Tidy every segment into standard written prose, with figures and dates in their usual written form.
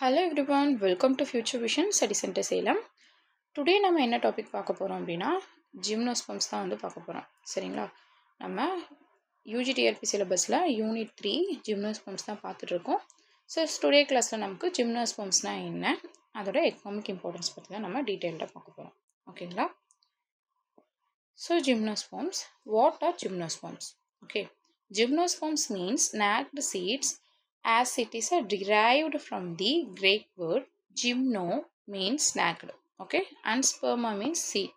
Hello everyone, welcome to Future Vision Study Center Salem. Today நம்ம என்ன topic பார்க்க போகிறோம் அப்படின்னா ஜிம்னோஸ்பம்ஸ் தான் வந்து பார்க்க போகிறோம். சரிங்களா? நம்ம யூஜிடிஆர்பி சிலபஸில் யூனிட் 3 ஜிம்னோஸ்பம்ஸ் தான் பார்த்துட்ருக்கோம். ஸோ டுடே கிளாஸில் நமக்கு ஜிம்னோஸ்பம்ஸ்னால் என்ன, அதோட எக்கனாமிக் இம்பார்ட்டன்ஸ் பற்றி தான் நம்ம டீட்டெயில்டாக பார்க்க போகிறோம். ஓகேங்களா? So gymnosperms, what are gymnosperms? Okay, gymnosperms means nagged seeds as it is derived from the Greek word gymno means nagged, okay, and sperma means seed.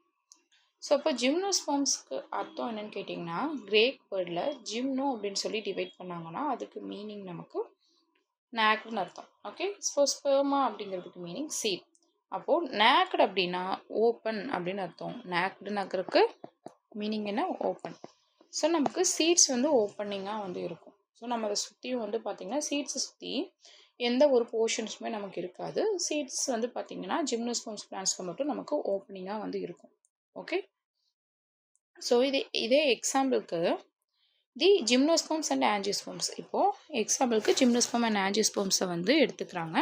So அப்போ ஜிம்னோஸ்பம்ஸ்க்கு அர்த்தம் என்னன்னு கேட்டிங்கன்னா, கிரேக் வேர்டில் ஜிம்னோ அப்படின்னு சொல்லி டிவைட் பண்ணாங்கன்னா அதுக்கு மீனிங் நமக்கு நாக்டுன்னு அர்த்தம். ஓகே, ஸோ ஸ்பெர்மா அப்படிங்கிறதுக்கு மீனிங் சீட். அப்போது நாக்டு அப்படின்னா ஓப்பன் அப்படின்னு அர்த்தம். நாக்டுன்னு மீனிங் என்ன? ஓப்பன். ஸோ நமக்கு சீட்ஸ் வந்து ஓப்பனிங்காக வந்து இருக்கும். ஸோ நம்ம அதை சுற்றியும் வந்து பார்த்திங்கன்னா சீட்ஸை சுற்றி எந்த ஒரு போர்ஷன்ஸுமே நமக்கு இருக்காது. சீட்ஸ் வந்து பார்த்திங்கன்னா ஜிம்னோஸ்பம்ஸ் பிளான்ட்ஸ்க்கு மட்டும் நமக்கு ஓப்பனிங்காக வந்து இருக்கும். ஓகே, ஸோ இதே எக்ஸாம்பிளுக்கு தி ஜிம்னோஸ்பம்ஸ் அண்ட் ஆஞ்சியோஸ்பம்ஸ். இப்போது எக்ஸாம்பிளுக்கு ஜிம்னோஸ்பம் அண்ட் ஆஞ்சியோஸ்பம்ஸை வந்து எடுத்துக்கிறாங்க.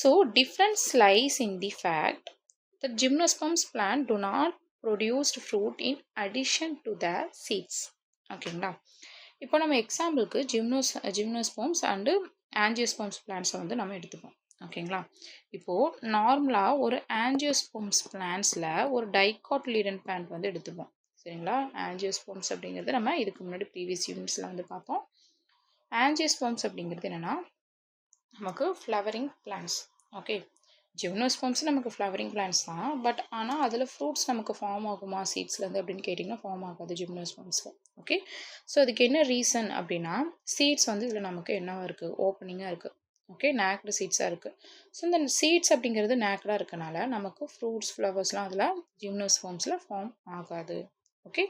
So difference lies in the fact that gymnosperms plant do not produced fruit in addition to the seeds. ஓகேங்களா? இப்போ நம்ம எக்ஸாம்பிளுக்கு ஜிம்னோஸ்பம்ஸ் அண்டு ஆஞ்சியோஸ்பம்ஸ் பிளான்ட்ஸை வந்து நம்ம எடுத்துப்போம். ஓகேங்களா? இப்போது நார்மலாக ஒரு ஆஞ்சியோஸ்பம்ஸ் பிளான்ட்ஸில் ஒரு டைகாட்லீடன் பிளான்ட் வந்து எடுத்துப்போம். சரிங்களா? ஆஞ்சியோஸ்பம்ஸ் அப்படிங்கிறது நம்ம இதுக்கு முன்னாடி ப்ரீவியஸ் யூனிட்ஸில் வந்து பார்த்தோம். ஆஞ்சியோஸ்பம்ஸ் அப்படிங்கிறது என்னென்னா நமக்கு ஃப்ளவரிங் பிளான்ட்ஸ். ஓகே, ஜிம்னோஸ்பம்ஸ் நமக்கு ஃப்ளவரிங் பிளான்ட்ஸ் தான். பட் ஆனால் அதில் ஃப்ரூட்ஸ் நமக்கு ஃபார்ம் ஆகுமா சீட்ஸ்லேருந்து அப்படின்னு கேட்டிங்கன்னா ஃபார்ம் ஆகாது ஜிம்னோஸ்பம்ஸில். ஓகே, ஸோ அதுக்கு என்ன ரீசன் அப்படின்னா சீட்ஸ் வந்து இதில் நமக்கு என்னவாக இருக்குது? ஓப்பனிங்காக இருக்குது. ஓகே, நேக்டு சீட்ஸாக இருக்குது. ஸோ இந்த சீட்ஸ் அப்படிங்கிறது நேக்டாக இருக்கனால நமக்கு ஃப்ரூட்ஸ் ஃப்ளவர்ஸ்லாம் அதில் ஜிம்னோஸ்பம்ஸில் ஃபார்ம் ஆகாது. ஓகே,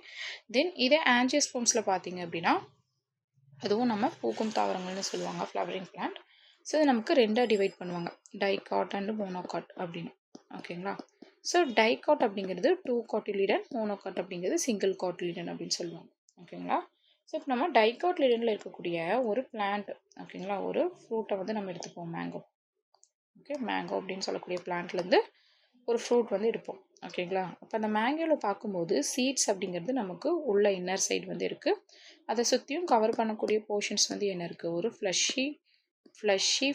தென் இதே ஆஞ்சியோஸ்பம்ஸில் பார்த்தீங்க அப்படின்னா அதுவும் நம்ம பூக்கும் தாவரங்கள்னு சொல்லுவாங்க, ஃப்ளவரிங் பிளான்ட். ஸோ இது நமக்கு ரெண்டாக டிவைட் பண்ணுவாங்க, டைகாட் அண்டு மோனோகாட் அப்படின்னு. ஓகேங்களா? ஸோ டைகாட் அப்படிங்கிறது 2 காட்டிலிடன், மோனோகாட் அப்படிங்கிறது சிங்கிள் காட்டிலிடன் அப்படின்னு சொல்லுவாங்க. ஓகேங்களா? ஸோ இப்போ நம்ம டைகாட்லிடனில் இருக்கக்கூடிய ஒரு பிளான்ட், ஓகேங்களா, ஒரு ஃப்ரூட்டை வந்து நம்ம எடுத்துப்போம், மேங்கோ. ஓகே, மேங்கோ அப்படின்னு சொல்லக்கூடிய பிளான்ட்லேருந்து ஒரு ஃப்ரூட் வந்து எடுப்போம். ஓகேங்களா? அப்போ அந்த மேங்கோவில் பார்க்கும்போது சீட்ஸ் அப்படிங்கிறது நமக்கு உள்ள இன்னர் சைடு வந்து இருக்குது. அதை சுற்றியும் கவர் பண்ணக்கூடிய போர்ஷன்ஸ் வந்து என்ன இருக்குது? ஒரு ஃப்ளஷி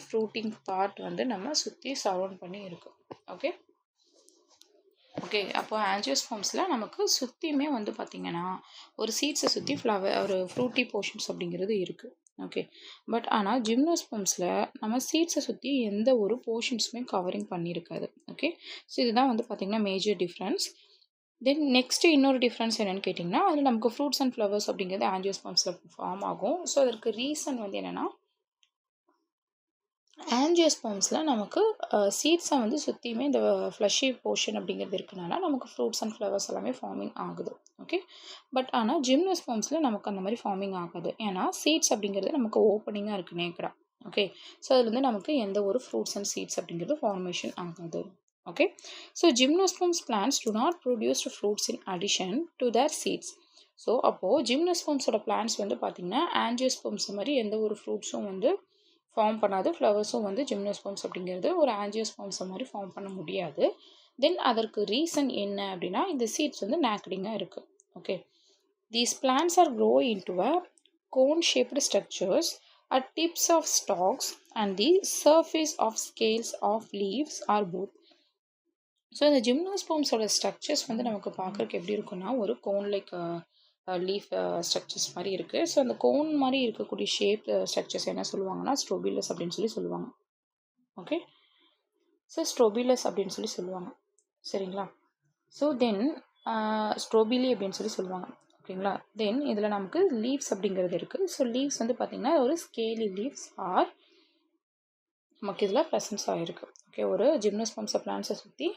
ஃப்ரூட்டிங் பார்ட் வந்து நம்ம சுற்றி சரௌண்ட் பண்ணி இருக்குது. ஓகே ஓகே அப்போ ஆஞ்சியோஸ்பம்ஸில் நமக்கு சுற்றியுமே வந்து பார்த்திங்கன்னா ஒரு சீட்ஸை சுற்றி ஒரு ஃப்ரூட்டி போர்ஷன்ஸ் அப்படிங்கிறது இருக்குது. ஓகே, பட் ஆனால் ஜிம்னோஸ்பம்ஸில் நம்ம சீட்ஸை சுற்றி எந்த ஒரு போர்ஷன்ஸுமே கவரிங் பண்ணியிருக்காது. ஓகே, ஸோ இதுதான் வந்து பார்த்திங்கன்னா மேஜர் டிஃப்ரென்ஸ். தென் நெக்ஸ்ட்டு இன்னொரு டிஃப்ரென்ஸ் என்னென்னு கேட்டிங்கன்னா அதில் நமக்கு ஃப்ரூட்ஸ் அண்ட் ஃப்ளவர்ஸ் அப்படிங்கிறது ஆஞ்சியோஸ்பம்ஸில் ஃபார்ம் ஆகும். ஸோ அதற்கு ரீசன் வந்து என்னென்னா ஆஞ்சியோஸ்பம்ஸில் நமக்கு சீட்ஸை வந்து சுற்றியுமே இந்த ஃப்ளஷி போர்ஷன் அப்படிங்கிறது இருக்கனால நமக்கு ஃப்ரூட்ஸ் அண்ட் ஃப்ளவர்ஸ் எல்லாமே ஃபார்மிங் ஆகுது. ஓகே, பட் ஆனால் ஜிம்னோஸ்பம்ஸில் நமக்கு அந்த மாதிரி ஃபார்மிங் ஆகாது. ஏன்னா சீட்ஸ் அப்படிங்கிறது நமக்கு ஓப்பனிங்காக இருக்குது, நேக்கடாக. ஓகே, ஸோ அதுலேருந்து நமக்கு எந்த ஒரு ஃப்ரூட்ஸ் அண்ட் சீட்ஸ் அப்படிங்கிறது ஃபார்மேஷன் ஆகாது. Okay, so gymnosperms plants do not produced fruits in addition to their seeds. So அப்போது ஜிம்னோஸ்பம்ஸோட பிளான்ட்ஸ் வந்து பார்த்திங்கன்னா ஆஞ்சியோஸ்பம்ஸ் மாதிரி எந்த ஒரு ஃப்ரூட்ஸும் வந்து ஃபார்ம் பண்ணாது. ஃப்ளவர்ஸும் வந்து ஜிம்னோஸ்பம்ஸ் அப்படிங்கிறது ஒரு ஆஞ்சியோஸ்பம்ஸ் மாதிரி ஃபார்ம் பண்ண முடியாது. தென் அதற்கு ரீசன் என்ன அப்படின்னா இந்த சீட்ஸ் வந்து நேக்கடிங்காக இருக்குது. Okay, these plants are grow into a cone shaped structures at tips of stalks and the surface of scales of leaves are both. So இந்த ஜிம்னோஸ்பம்ஸோட ஸ்ட்ரக்சர்ஸ் வந்து நமக்கு பார்க்குறதுக்கு எப்படி இருக்குன்னா ஒரு கோன் லைக் லீஃப் ஸ்ட்ரக்சர்ஸ் மாதிரி இருக்குது. ஸோ அந்த கோன் மாதிரி இருக்கக்கூடிய ஷேப் ஸ்ட்ரக்சர்ஸ் என்ன சொல்லுவாங்கன்னா ஸ்ட்ரோபிலஸ் அப்படின்னு சொல்லி சொல்லுவாங்க. ஓகே, ஸோ ஸ்ட்ரோபிலஸ் அப்படின்னு சொல்லி சொல்லுவாங்க. சரிங்களா? ஸோ தென் ஸ்ட்ரோபிலி அப்படின்னு சொல்லி சொல்லுவாங்க. ஓகேங்களா? தென் இதில் நமக்கு லீவ்ஸ் அப்படிங்கிறது இருக்குது. ஸோ லீவ்ஸ் வந்து பார்த்திங்கன்னா ஒரு ஸ்கேலி லீவ்ஸ் ஆர் நமக்கு இதில் ப்ரெசன்ஸ் ஆகிருக்கு. ஓகே, ஒரு ஜிம்னோஸ்பம்ஸை பிளான்ட்ஸை சுற்றி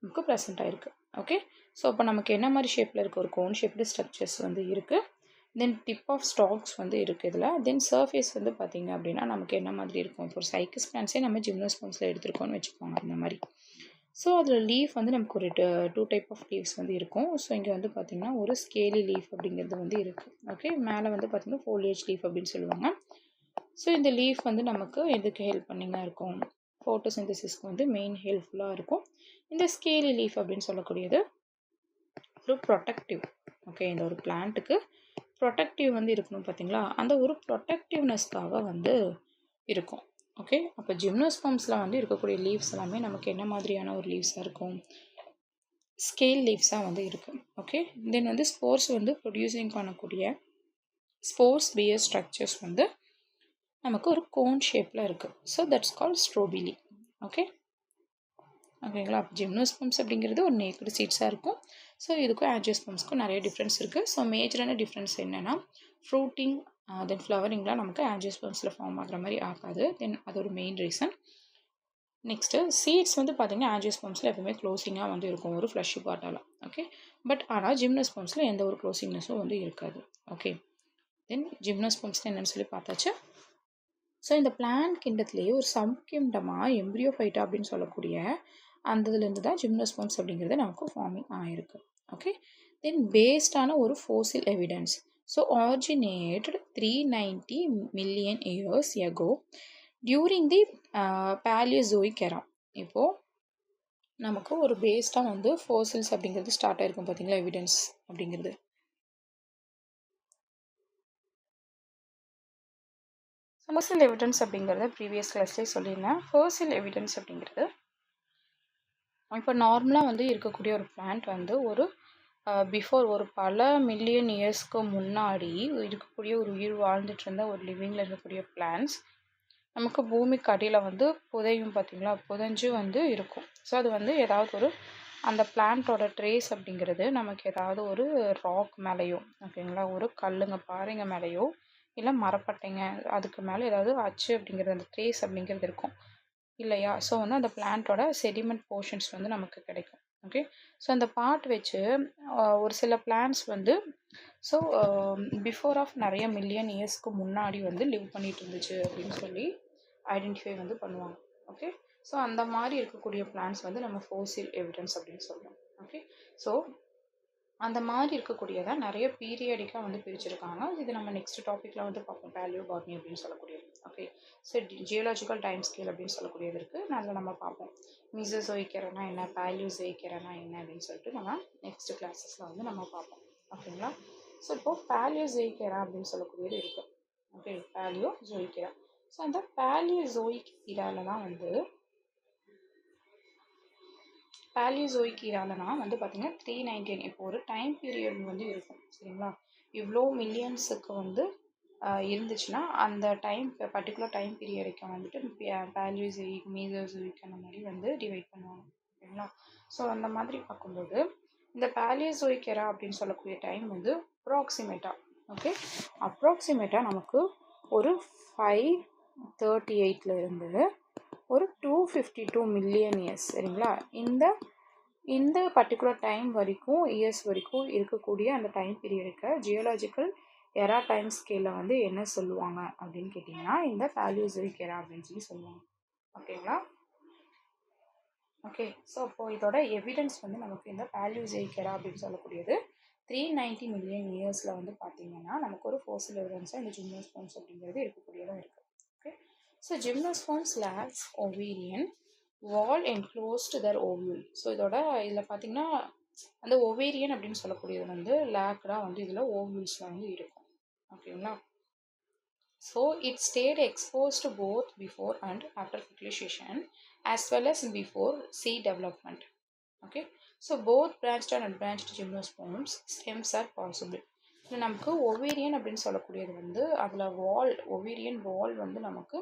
நமக்கு ப்ரெசென்ட் ஆகிருக்கு. ஓகே, ஸோ அப்போ நமக்கு என்ன மாதிரி ஷேப்பில் இருக்குது? ஒரு கோன் ஷேப்டு ஸ்ட்ரக்சர்ஸ் வந்து இருக்குது. தென் டிப் ஆஃப் ஸ்டாக்ஸ் வந்து இருக்குது இதில். தென் சர்ஃபேஸ் வந்து பார்த்திங்க அப்படின்னா நமக்கு என்ன மாதிரி இருக்கும்? இப்போ ஒரு சைக்கஸ் பிளான்ட்ஸே நம்ம ஜிம்னோஸ்பம்ஸில் எடுத்துருக்கோம்னு வச்சுக்கோங்க, அந்த மாதிரி. ஸோ அதில் லீஃப் வந்து நமக்கு ஒரு 2 டைப் ஆஃப் லீவ்ஸ் வந்து இருக்கும். ஸோ இங்கே வந்து பார்த்திங்கன்னா ஒரு ஸ்கேலி லீஃப் அப்படிங்கிறது வந்து இருக்குது. ஓகே, மேலே வந்து பார்த்திங்கன்னா ஃபோலியேஜ் லீஃப் அப்படின்னு சொல்லுவாங்க. ஸோ இந்த லீஃப் வந்து நமக்கு எதுக்கு ஹெல்ப் பண்ணிங்க இருக்கும், ஃபோட்டோசிந்தசிஸ்க்கு வந்து மெயின் ஹெல்ப்ஃபுல்லாக இருக்கும். இந்த ஸ்கேலி லீஃப் அப்படின்னு சொல்லக்கூடியது ஒரு ப்ரொடெக்டிவ். ஓகே, இந்த ஒரு பிளான்ட்டுக்கு ப்ரொடெக்டிவ் வந்து இருக்கணும் பார்த்தீங்களா, அந்த ஒரு ப்ரொடெக்டிவ்னஸ்க்காக வந்து இருக்கும். ஓகே, அப்போ ஜிம்னோஸ்பர்ம்ஸில் வந்து இருக்கக்கூடிய லீவ்ஸ் எல்லாமே நமக்கு என்ன மாதிரியான ஒரு லீவ்ஸாக இருக்கும், ஸ்கேல் லீவ்ஸாக வந்து இருக்குது. ஓகே, தென் வந்து ஸ்போர்ஸ் வந்து ப்ரொடியூசிங் பண்ணக்கூடிய ஸ்போர்ஸ் பியர் ஸ்ட்ரக்சர்ஸ் வந்து நமக்கு ஒரு கோன் ஷேப்பில் இருக்குது. So that's call strobili. Okay ஓகேங்களா, ஜிம்னோஸ்பர்ம்ஸ் அப்படிங்கிறது ஒரு நேக்கடு சீட்ஸாக இருக்கும். ஸோ இதுக்கும் ஆஞ்சியோஸ்பர்ம்ஸ்க்கும் நிறைய டிஃப்ரென்ஸ் இருக்குது. ஸோ மேஜரான டிஃப்ரென்ஸ் என்னென்னா ஃப்ரூட்டிங் தென் ஃப்ளவரிங்லாம் நமக்கு ஆஞ்சியோஸ்பர்ம்ஸில் ஃபார்ம் ஆகிற மாதிரி ஆகாது. தென் அது ஒரு மெயின் ரீசன். நெக்ஸ்ட்டு சீட்ஸ் வந்து பார்த்திங்கன்னா ஆஞ்சியோஸ்பர்ம்ஸில் எப்பவுமே க்ளோசிங்காக வந்து இருக்கும் ஒரு ஃப்ளஷி பார்ட்டால். ஓகே, பட் ஆனால் ஜிம்னோஸ்பர்ம்ஸில் எந்த ஒரு க்ளோசிங்னஸும் வந்து இருக்காது. ஓகே, தென் ஜிம்னோஸ்பர்ம்ஸ் என்னென்னு சொல்லி பார்த்தாச்சு. ஸோ இந்த பிளான்ட் கிண்டத்துலேயே ஒரு சப் கிண்டமாக எம்ப்ரியோஃபைட்டா அப்படின்னு சொல்லக்கூடிய அந்த இதுலேருந்து தான் ஜிம்னோஸ்பர்ம்ஸ் அப்படிங்கிறது நமக்கு ஃபார்மிங் ஆகிருக்கு. ஓகே, தென் பேஸ்டான ஒரு fossil evidence. So originated 390 million years ago during the Paleozoic era. இப்போது நமக்கு ஒரு பேஸ்டாக வந்து ஃபோசில்ஸ் அப்படிங்கிறது ஸ்டார்ட் ஆகிருக்கும் பார்த்தீங்களா, எவிடன்ஸ் அப்படிங்கிறது. ஃபோசில் எவிடன்ஸ் அப்படிங்கிறத ப்ரீவியஸ் கிளாஸ்லேயே சொல்லியிருந்தேன். ஃபோசில் எவிடன்ஸ் அப்படிங்கிறது இப்போ நார்மலாக வந்து இருக்கக்கூடிய ஒரு பிளான்ட் வந்து ஒரு பிஃபோர் ஒரு பல மில்லியன் இயர்ஸ்க்கு முன்னாடி இருக்கக்கூடிய ஒரு உயிர் வாழ்ந்துட்டு இருந்த ஒரு லிவிங்கில் இருக்கக்கூடிய பிளான்ட்ஸ் நமக்கு பூமிக்கு அடியில் வந்து புதையும் பார்த்தீங்களா, புதைஞ்சு வந்து இருக்கும். ஸோ அது வந்து ஏதாவது ஒரு அந்த பிளான்ட்டோட ட்ரேஸ் அப்படிங்கிறது நமக்கு ஏதாவது ஒரு ராக் மேலேயோ, ஓகேங்களா, ஒரு கல்லுங்க பாறைங்க மேலேயோ இல்லை மரப்பட்டைங்க அதுக்கு மேலே ஏதாவது அச்சு அப்படிங்கிறது அந்த ட்ரேஸ் அப்படிங்கிறது இருக்கும் இல்லையா. ஸோ வந்து அந்த பிளான்ட்டோட செடிமெண்ட் போர்ஷன்ஸ் வந்து நமக்கு கிடைக்கும். ஓகே, ஸோ அந்த பார்ட் வச்சு ஒரு சில பிளான்ட்ஸ் வந்து ஸோ பிஃபோர் ஆஃப் நிறைய மில்லியன் இயர்ஸ்க்கு முன்னாடி வந்து லிவ் பண்ணிட்டு இருந்துச்சு அப்படின்னு சொல்லி ஐடென்டிஃபை வந்து பண்ணுவாங்க. ஓகே, ஸோ அந்த மாதிரி இருக்கக்கூடிய பிளான்ட்ஸ் வந்து நம்ம ஃபோசில் எவிடன்ஸ் அப்படின்னு சொல்லுவோம். ஓகே, ஸோ அந்த மாதிரி இருக்கக்கூடியதை நிறைய பீரியடிக்காக வந்து பிரிச்சிருக்காங்க. இது நம்ம நெக்ஸ்ட் டாப்பிக்கில் வந்து பார்ப்போம், பேலியோ பாட்னி அப்படின்னு சொல்லக்கூடியது. Okay, so geological time scale அப்படின்னு சொல்லக்கூடியது இருக்குது, அதில் நம்ம பார்ப்போம் மீசோசோயிக் எரானா என்ன, பேலியோசோயிக் எரானா என்ன அப்படின்னு சொல்லிட்டு நம்ம நெக்ஸ்ட் கிளாஸஸில் வந்து நம்ம பார்ப்போம். ஓகேங்களா, ஸோ இப்போது பேலியோசோயிக் எரா அப்படின்னு சொல்லக்கூடியது இருக்குது. Okay, Paleozoic era. ஸோ அந்த பேலியோசோயிக் இரால தான் வந்து பேலியோசோயிக் இராலனா வந்து பார்த்திங்கன்னா 319 இப்போ ஒரு டைம் பீரியட் வந்து இருக்கும் சரிங்களா. இவ்வளோ மில்லியன்ஸுக்கு வந்து இருந்துச்சுன்னா அந்த டைம் பர்டிகுலர் டைம் பீரியடுக்கு வந்துட்டு பேலியோசோயிக் மீசோசோயிக் அந்த மாதிரி வந்து டிவைட் பண்ணுவாங்க. ஓகேங்களா, ஸோ அந்த மாதிரி பார்க்கும்போது இந்த பேலியோசோயிக் எரா அப்படின்னு சொல்லக்கூடிய டைம் வந்து அப்ராக்சிமேட்டாக நமக்கு ஒரு 538 இருந்து ஒரு 252 மில்லியன் இயர்ஸ் சரிங்களா. இந்த பர்டிகுலர் டைம் வரைக்கும் இயர்ஸ் வரைக்கும் இருக்கக்கூடிய அந்த டைம் பீரியடுக்கு ஜியோலாஜிக்கல் எரா டைம் ஸ்கேலில் வந்து என்ன சொல்லுவாங்க அப்படின்னு கேட்டிங்கன்னா இந்த பேலியோசோயிக் எரா அப்படின்னு சொல்லி சொல்லுவாங்க. ஓகேங்களா, ஓகே, ஸோ அப்போது இதோட எவிடன்ஸ் வந்து நமக்கு இந்த பேலியோசோயிக் எரா அப்படின்னு சொல்லக்கூடியது 390 மில்லியன் இயர்ஸில் வந்து பார்த்திங்கன்னா நமக்கு ஒரு ஃபோசில் எவிடன்ஸாக இந்த ஜிம்னோஸ்பர்ம்ஸ் அப்படிங்கிறது இருக்கக்கூடியதாக இருக்குது. ஓகே, ஸோ ஜிம்னோஸ்பர்ம்ஸ் லேக்ஸ் ஓவேரியன் வால் என்க்ளோஸ்டு தர் ஓவியூல். ஸோ இதில் பார்த்திங்கன்னா அந்த ஓவேரியன் அப்படின்னு சொல்லக்கூடியது வந்து லேக்டாக வந்து இதில் ஓவியூல்ஸில் வந்து இருக்கும். ஓகேங்களா, so it state exposed both before and after fertilization as well as before seed development. Okay, so both branched and unbranched gymnosperms stems are possible. இது நமக்கு ஒவேரியன் அப்படின்னு சொல்லக்கூடியது வந்து அதில் ஒவேரியன் வால் வந்து நமக்கு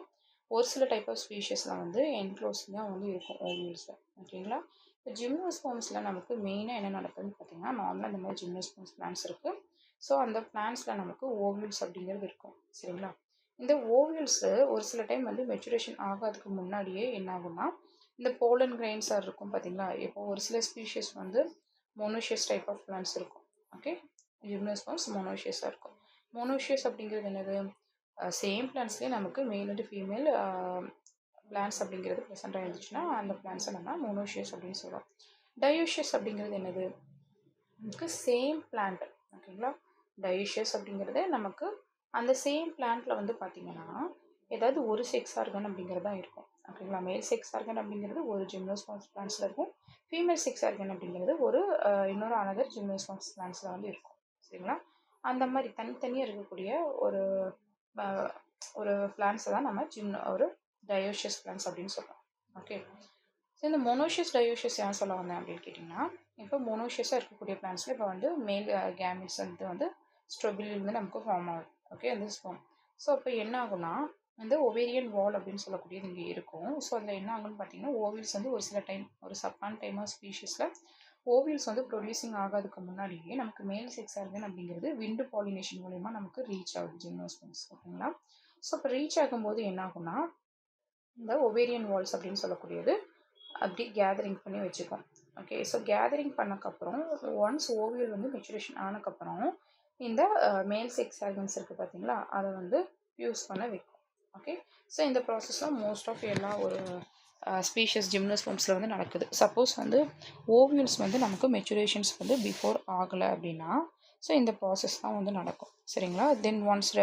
ஒரு சில டைப் ஆஃப் ஸ்பீஷஸில் வந்து என்க்ளோஸிங்காக வந்து இருக்கும் ஓவியல்ஸில். ஓகேங்களா, இப்போ ஜிம்னோஸ்பர்ம்ஸில் நமக்கு மெயினாக என்ன நடக்குதுன்னு பார்த்தீங்கன்னா நார்மலாக இந்த மாதிரி ஜிம்னோஸ்பர்ம்ஸ் பிளான்ஸ் இருக்குது. ஸோ அந்த பிளான்ஸில் நமக்கு ஓவியல்ஸ் அப்படிங்கிறது இருக்கும் சரிங்களா. இந்த ஓவியல்ஸு ஒரு சில டைம் வந்து மெச்சுரேஷன் ஆகாதுக்கு முன்னாடியே என்ன ஆகும்னா இந்த போலன் கிரெயின்ஸாக இருக்கும் பார்த்தீங்களா. இப்போ ஒரு சில ஸ்பீஷியஸ் வந்து மோனோஷியஸ் டைப் ஆஃப் பிளான்ஸ் இருக்கும். ஓகே, ஜிம்னோஸ்பர்ம்ஸ் மோனோஷியஸாக இருக்கும். மோனோஷியஸ் அப்படிங்கிறது என்னது, சேம் பிளான்ஸ்லேயே நமக்கு மேல் அண்ட் ஃபீமேல் பிளான்ஸ் அப்படிங்கிறது ப்ரெசென்ட்டாக இருந்துச்சுன்னா அந்த பிளான்ஸை நம்ம மோனோஷியஸ் அப்படின்னு சொல்கிறோம். டயோஷியஸ் அப்படிங்கிறது என்னது, நமக்கு சேம் பிளான்ட். ஓகேங்களா, டயோஷியஸ் அப்படிங்கிறது நமக்கு அந்த சேம் பிளான்ட்டில் வந்து பார்த்திங்கன்னா ஏதாவது ஒரு செக்ஸ் ஆர்கன் அப்படிங்கிறது தான் இருக்கும். ஓகேங்களா? மேல் செக்ஸ் ஆர்கன் அப்படிங்கிறது ஒரு ஜிம்னோஸ்பர்ம்ஸ் பிளான்ட்ஸில் இருக்கும். ஃபீமேல் செக்ஸ் ஆர்கன் அப்படிங்கிறது ஒரு இன்னொரு அனதர் ஜிம்னோஸ்பர்ம்ஸ் பிளான்ட்ஸில் வந்து இருக்கும். சரிங்களா? அந்த மாதிரி தனித்தனியாக இருக்கக்கூடிய ஒரு ஒரு பிளான்ஸை தான் நம்ம ஒரு டயோஷியஸ் பிளான்ஸ் அப்படின்னு சொல்கிறோம். ஓகே. ஸோ இந்த மோனோஷியஸ் டயோஷியஸ் ஏன் சொல்ல வந்தேன் அப்படின்னு கேட்டிங்கன்னா, இப்போ மோனோஷியஸாக இருக்கக்கூடிய பிளான்ஸில் இப்போ வந்து மேல் கேமிட்ஸ் வந்து ஸ்ட்ரோபிலிருந்து நமக்கு ஃபார்ம் ஆகுது. ஓகே, இந்த ஸ்போம். ஸோ அப்போ என்ன ஆகும்னா, இந்த ஒவேரியன் வால் அப்படின்னு சொல்லக்கூடியது இங்கே இருக்கும். ஸோ அதில் என்ன ஆகுன்னு பார்த்தீங்கன்னா, ஓவில்ஸ் வந்து ஒரு சில டைம் ஒரு சப்பான் டைம் ஆஃப் ஸ்பீஷஸில் ஓவில்ஸ் வந்து ப்ரொடியூசிங் ஆகாதுக்கு முன்னாடியே நமக்கு மேல் செக்ஸ் ஆர்கன் அப்படிங்கிறது விண்டு பாலினேஷன் மூலயமா நமக்கு ரீச் ஆகுது ஜிம்னோஸ்பர்ம்ஸ். ஓகேங்களா? ஸோ அப்போ ரீச் ஆகும்போது என்ன ஆகும்னா, இந்த ஒவேரியன் வால்ஸ் அப்படின்னு சொல்லக்கூடியது அப்படி கேதரிங் பண்ணி வச்சுக்கோம். ஓகே, ஸோ கேதரிங் பண்ணக்கப்புறம் ஒன்ஸ் ஓவியல் வந்து மெச்சுரேஷன் ஆனக்கப்புறம் இந்த மேல் செக்ஸ் ஆர்கன்ஸ் இருக்குது பார்த்தீங்களா, அதை வந்து யூஸ் பண்ண வைக்கும். ஓகே, ஸோ இந்த ப்ராசஸ்லாம் மோஸ்ட் ஆஃப் எல்லா ஒரு ஸ்பீஷஸ் ஜிம்னோஸ்பர்ம்ஸில் வந்து நடக்குது. சப்போஸ் வந்து ஓவியல்ஸ் வந்து நமக்கு மெச்சுரேஷன்ஸ் வந்து பிஃபோர் ஆகலை அப்படின்னா, ஸோ இந்த ப்ராசஸ் தான் வந்து நடக்கும். சரிங்களா? தென் ஒன்ஸ்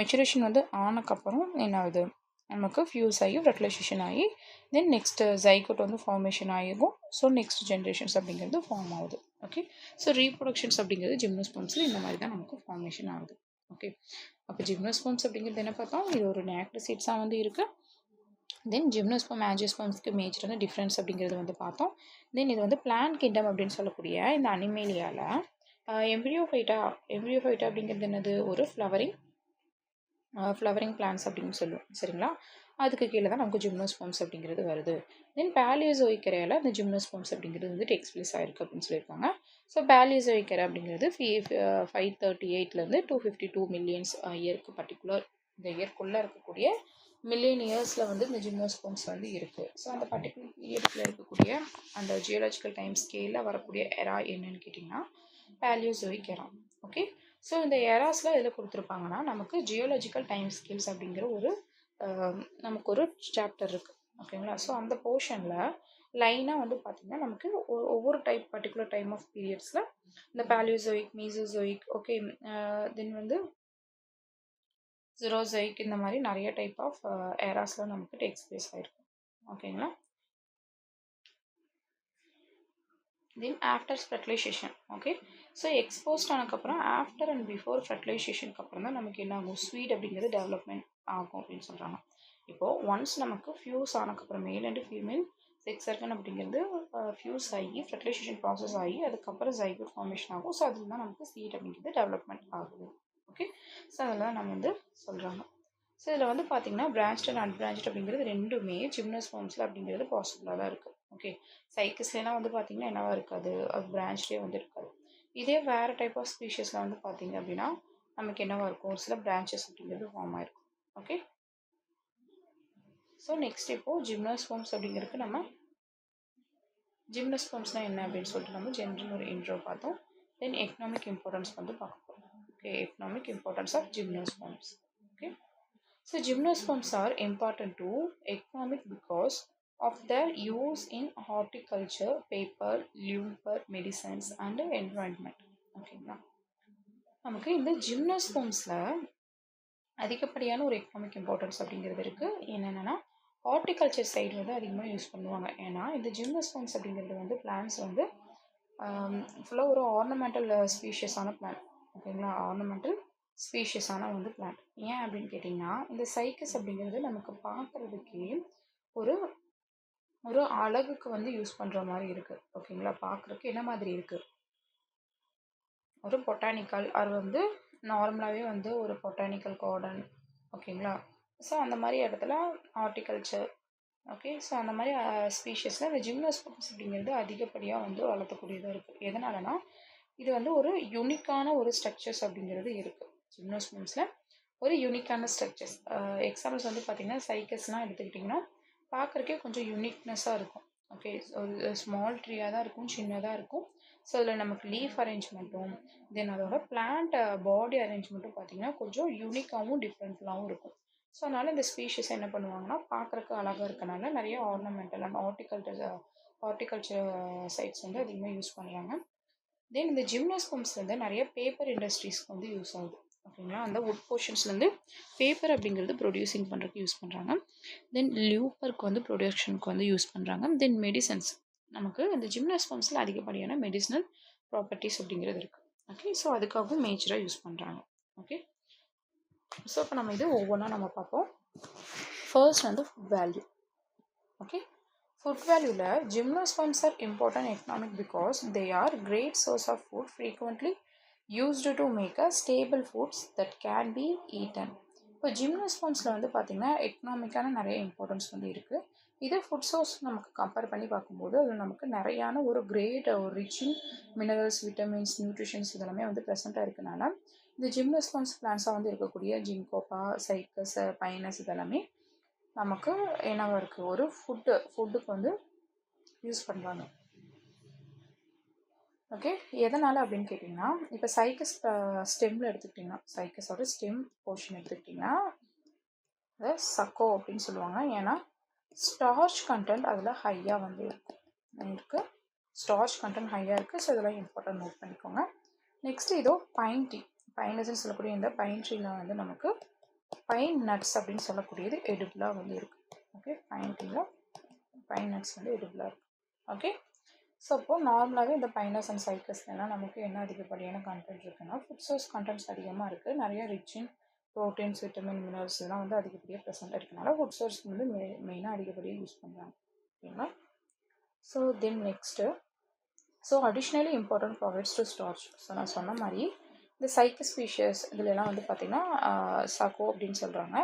மெச்சுரேஷன் வந்து ஆனக்கப்புறம் என்ன ஆகுது, நமக்கு ஃபியூஸ் ஆகி ஃபெர்டிலைசேஷன் ஆகி தென் நெக்ஸ்ட்டு ஜைகோட் வந்து ஃபார்மேஷன் ஆகிருக்கும். ஸோ நெக்ஸ்ட் ஜென்ரேஷன்ஸ் அப்படிங்கிறது ஃபார்ம் ஆகுது. ஓகே, ஸோ ரீப்ரொடக்ஷன்ஸ் அப்படிங்கிறது ஜிம்னோஸ்பர்ம்ஸில் இந்த மாதிரி தான் நமக்கு ஃபார்மேஷன் ஆகுது. ஓகே, அப்போ ஜிம்னோஸ்பர்ம்ஸ் அப்படிங்கிறது என்ன பார்த்தோம், இது ஒரு நேக்டு சீட்ஸாக வந்து இருக்குது. தென் ஜிம்னோஸ்பர்ம் ஆஞ்சியோஸ்பர்ம்ஸ்க்கு மேஜரான டிஃப்ரென்ஸ் அப்படிங்கிறது வந்து பார்த்தோம். தென் இது வந்து பிளான்ட் கிங்டம் அப்படின்னு சொல்லக்கூடிய இந்த அனிமேலியாவில் எம்ப்ரியோஃபைட்டா அப்படிங்கிறது என்னது, ஒரு ஃப்ளவரிங் பிளான்ஸ் அப்படின்னு சொல்லுவோம். சரிங்களா? அதுக்கு கீழே தான் நமக்கு ஜிம்னோஸ்பர்ம்ஸ் அப்படிங்கிறது வருது. தென் பேலியோசோயிக் எரையில் அந்த ஜிம்னோஸ்பர்ம்ஸ் அப்படிங்கிறது வந்து டெக்ஸ் பிளேஸ் ஆயிருக்கு அப்படின்னு சொல்லியிருக்காங்க. ஸோ பேலியோசோயிக் எரை அப்படிங்கிறது 538லேருந்து 252 மில்லியன்ஸ் இயருக்கு பர்டிகுலர் இந்த இயர்க்குள்ளே இருக்கக்கூடிய மில்லியன் இயர்ஸில் வந்து இந்த ஜிம்னோஸ்பர்ம்ஸ் வந்து இருக்குது. ஸோ அந்த பர்டிகுலர் இயர்க்கில் இருக்கக்கூடிய அந்த ஜியோலாஜிக்கல் டைம் ஸ்கேலில் வரக்கூடிய எரா என்னன்னு கேட்டிங்கன்னா பேலியோசோயிக் எரா. ஓகே, ஸோ இந்த எராஸில் எதில் கொடுத்துருப்பாங்கன்னா, நமக்கு ஜியோலாஜிக்கல் டைம் ஸ்கேல்ஸ் அப்படிங்கிற ஒரு நமக்கு ஒரு சாப்டர் இருக்குது. ஓகேங்களா? ஸோ அந்த போர்ஷனில் லைனாக வந்து பார்த்திங்கன்னா நமக்கு ஒவ்வொரு பர்டிகுலர் டைம் ஆஃப் பீரியட்ஸில் இந்த பேலியோசோயிக், மீசோசோயிக், ஓகே, தென் வந்து ஜீரோசோயிக், இந்த மாதிரி நிறைய டைப் ஆஃப் எராஸில் நமக்கு டேக்ஸ் பிளேஸ் ஆகிருக்கும். ஓகேங்களா? Then after fertilization. Okay, so exposed ஆனதுக்கப்புறம் ஆஃப்டர் அண்ட் பிஃபோர் ஃபெர்டிலைசேஷனுக்கு அப்புறம் தான் நமக்கு என்ன ஆகும், ஸ்வீட் அப்படிங்கிறது டெவலப்மெண்ட் ஆகும் அப்படின்னு சொல்கிறாங்க. இப்போது ஒன்ஸ் நமக்கு ஃபியூஸ் ஆனதுக்கப்புறம் male and female sex organ அப்படிங்கிறது ஃபியூஸ் ஆகி ஃபெர்டிலைசேஷன் ப்ராசஸ் ஆகி அதுக்கப்புறம் ஜைகோட் ஃபார்மேஷன் ஆகும். ஸோ அதில் தான் நமக்கு சீட் அப்படிங்கிறது டெவலப்மெண்ட் ஆகுது. ஓகே, ஸோ அதெல்லாம் நம்ம வந்து சொல்கிறாங்க. ஸோ இதில் வந்து பார்த்திங்கன்னா பிரான்ச்ட் அண்ட் அன்பிரான்ச்ட் அப்படிங்கிறது ரெண்டுமே ஜிம்னோஸ்பர்ம்ஸில் அப்படிங்கிறது பாசிபிளாக தான் இருக்குது. ஓகே, சைக்கஸ்லாம் வந்து பார்த்திங்கன்னா என்னவா இருக்காது, அது பிரான்ச்லேயே வந்து இருக்காது. இதே வேறு டைப் ஆஃப் ஸ்பீஷஸில் வந்து பார்த்திங்க அப்படின்னா நமக்கு என்னவா இருக்கும், ஒரு சில பிரான்ச்சஸ் அப்படிங்கிறது ஃபார்ம் ஆகிருக்கும். ஓகே, ஸோ நெக்ஸ்ட் இப்போது ஜிம்னோஸ்பர்ம்ஸ் அப்படிங்கிறதுக்கு நம்ம ஜிம்னோஸ்பர்ம்ஸ்னால் என்ன அப்படின்னு சொல்லிட்டு நம்ம ஜென்ரல் ஒரு இன்ட்ரோ பார்த்தோம். தென் எக்கனாமிக் இம்பார்ட்டன்ஸ் வந்து பார்க்க போகிறோம். Okay, economic importance of gymnosperms. Okay, so gymnosperms are important to economic because of their use in horticulture, paper, lumber, medicines and environment. ஓகேங்களா? நமக்கு இந்த ஜிம்னோஸ்பர்ம்ஸில் அதிகப்படியான ஒரு எக்கனாமிக் இம்பார்ட்டன்ஸ் அப்படிங்கிறது இருக்குது. என்னென்னா ஹார்டிகல்ச்சர் சைடு வந்து அதிகமாக யூஸ் பண்ணுவாங்க. ஏன்னா இந்த ஜிம்னோஸ்பர்ம்ஸ் அப்படிங்கிறது வந்து பிளான்ஸ் வந்து ஃபுல்லாக ஒரு ஆர்னமெண்டல் ஸ்பீஷியஸான பிளான்ட். ஓகேங்களா? ஆர்னமெண்டல் ஸ்பீஷியஸான வந்து பிளான்ட். ஏன் அப்படின்னு கேட்டிங்கன்னா, இந்த சைக்கஸ் அப்படிங்கிறது நமக்கு பார்க்குறதுக்கே ஒரு ஒரு அழகுக்கு வந்து யூஸ் பண்ணுற மாதிரி இருக்குது. ஓகேங்களா? பார்க்குறதுக்கு என்ன மாதிரி இருக்குது, ஒரு பொட்டானிக்கல் அது வந்து நார்மலாகவே வந்து ஒரு பொட்டானிக்கல் கார்டன். ஓகேங்களா? ஸோ அந்த மாதிரி இடத்துல ஹார்டிகல்ச்சர். ஓகே, ஸோ அந்த மாதிரி ஸ்பீஷஸில் இந்த ஜிம்னோஸ்பர்ம்ஸ் அப்படிங்கிறது அதிகப்படியாக வந்து வளர்த்தக்கூடியதாக இருக்குது. எதனாலனா இது வந்து ஒரு யூனிக்கான ஒரு ஸ்ட்ரக்சர்ஸ் அப்படிங்கிறது இருக்குது ஜிம்னோஸ்பர்ம்ஸில். ஒரு யூனிக்கான ஸ்ட்ரக்சர்ஸ் எக்ஸாம்பிள்ஸ் வந்து பார்த்திங்கன்னா சைக்கஸ்லாம் எடுத்துக்கிட்டிங்கன்னா பார்க்குறக்கே கொஞ்சம் யூனிக்னஸாக இருக்கும். ஓகே, ஒரு ஸ்மால் ட்ரீயாக தான் இருக்கும், சின்னதாக இருக்கும். ஸோ அதில் நமக்கு லீஃப் அரேஞ்ச்மெண்ட்டும் தென் அதோட பிளான்ட் பாடி அரேஞ்ச்மெண்ட்டும் பார்த்திங்கன்னா கொஞ்சம் யூனிக்காகவும் டிஃப்ரெண்ட்டாகவும் இருக்கும். ஸோ அதனால் இந்த ஸ்பீஷஸ் என்ன பண்ணுவாங்கன்னா பார்க்குறக்கு அழகாக இருக்கனால நிறைய ஆர்னமெண்டல் அண்ட் ஹார்டிகல்ச்சர் சைட்ஸ் வந்து அதிகமாக யூஸ் பண்ணுறாங்க. தென் இந்த ஜிம்னோஸ்பர்ம்ஸ் வந்து நிறைய பேப்பர் இண்டஸ்ட்ரீஸ்க்கு வந்து யூஸ் ஆகுது. ஓகேங்களா. அந்த வுட் போர்ஷன்ஸ்லேருந்து பேப்பர் அப்படிங்கிறது ப்ரொடியூசிங் பண்ணுறதுக்கு யூஸ் பண்ணுறாங்க. தென் லியூப்பருக்கு வந்து ப்ரொடக்ஷனுக்கு வந்து யூஸ் பண்ணுறாங்க. தென் மெடிசன்ஸ், நமக்கு இந்த ஜிம்னோஸ்பம்ஸில் அதிகப்படியான மெடிசினல் ப்ராப்பர்ட்டிஸ் அப்படிங்கிறது இருக்குது. ஓகே, ஸோ அதுக்காகவும் மேஜராக யூஸ் பண்ணுறாங்க. ஓகே, ஸோ இப்போ நம்ம இது ஒவ்வொன்றா நம்ம பார்ப்போம். ஃபர்ஸ்ட் வந்து ஃபுட் வேல்யூ. ஓகே, ஃபுட் வேல்யூவில் gymnosperms are important economic because they are great source of food frequently used to make a stable foods that can be eaten. இப்போ ஜிம்னோஸ்பம்ஸில் வந்து பார்த்திங்கன்னா எக்கனாமிக்கான நிறைய இம்பார்ட்டன்ஸ் வந்து இருக்குது. இதே ஃபுட் சோர்ஸ் நமக்கு கம்பேர் பண்ணி பார்க்கும்போது அது நமக்கு நிறையான ஒரு கிரேட் ஒரு rich in minerals, vitamins, nutritions இதெல்லாமே வந்து ப்ரெசென்ட்டாக இருக்கனால இந்த ஜிம்னோஸ்பம்ஸ் பிளான்ஸாக வந்து இருக்கக்கூடிய ஜிங்கோபா, சைக்கஸ், பைனஸ் இதெல்லாமே நமக்கு என்னவா இருக்குது, ஒரு ஃபுட்டுக்கு வந்து யூஸ் பண்ணுறாங்க. ஓகே, எதனால் அப்படின்னு கேட்டிங்கன்னா, இப்போ சைக்கஸ் ஸ்டெம்மில் எடுத்துக்கிட்டிங்கன்னா, சைக்கஸோட ஸ்டெம் போர்ஷன் எடுத்துக்கிட்டிங்கன்னா அதை சக்கோ அப்படின்னு சொல்லுவாங்க. ஏன்னா ஸ்டார்ச் கண்டென்ட் அதில் ஹையாக வந்து இருக்குது. ஸ்டார்ச் கண்டென்ட் ஹையாக இருக்குது. ஸோ இதெல்லாம் இம்பார்ட்டன்ட் நோட் பண்ணிக்கோங்க. நெக்ஸ்ட்டு இதோ பைன் டீ, பைனஸ்ன்னு சொல்லக்கூடிய இந்த பைன் ட்ரீயில் வந்து நமக்கு பைன் நட்ஸ் அப்படின்னு சொல்லக்கூடியது எடிபிளாக வந்து இருக்குது. ஓகே, பைன் டீயில் பைன் நட்ஸ் வந்து எடிபிளாக இருக்குது. ஓகே, ஸோ அப்போது நார்மலாகவே இந்த பைனஸ் அண்ட் சைக்கஸ்லாம் நமக்கு என்ன அதிகப்படியான கண்டென்ட் இருக்குன்னா ஃபுட் சோர்ஸ் கண்டென்ட்ஸ் அதிகமாக இருக்குது. நிறைய rich in proteins, vitamin, minerals இதெல்லாம் வந்து அதிகப்படியாக ப்ரெசென்ட்டாக இருக்கனால ஃபுட் சோர்ஸ் வந்து மெயினாக அதிகப்படியாக யூஸ் பண்ணுறாங்க. ஓகேங்களா. So then next, so additionally important products to starch. So நான் சொன்ன மாதிரி இந்த சைக்கஸ் ஸ்பீஷியஸ் இதிலெல்லாம் வந்து பார்த்திங்கன்னா சக்கோ அப்படின்னு சொல்கிறாங்க.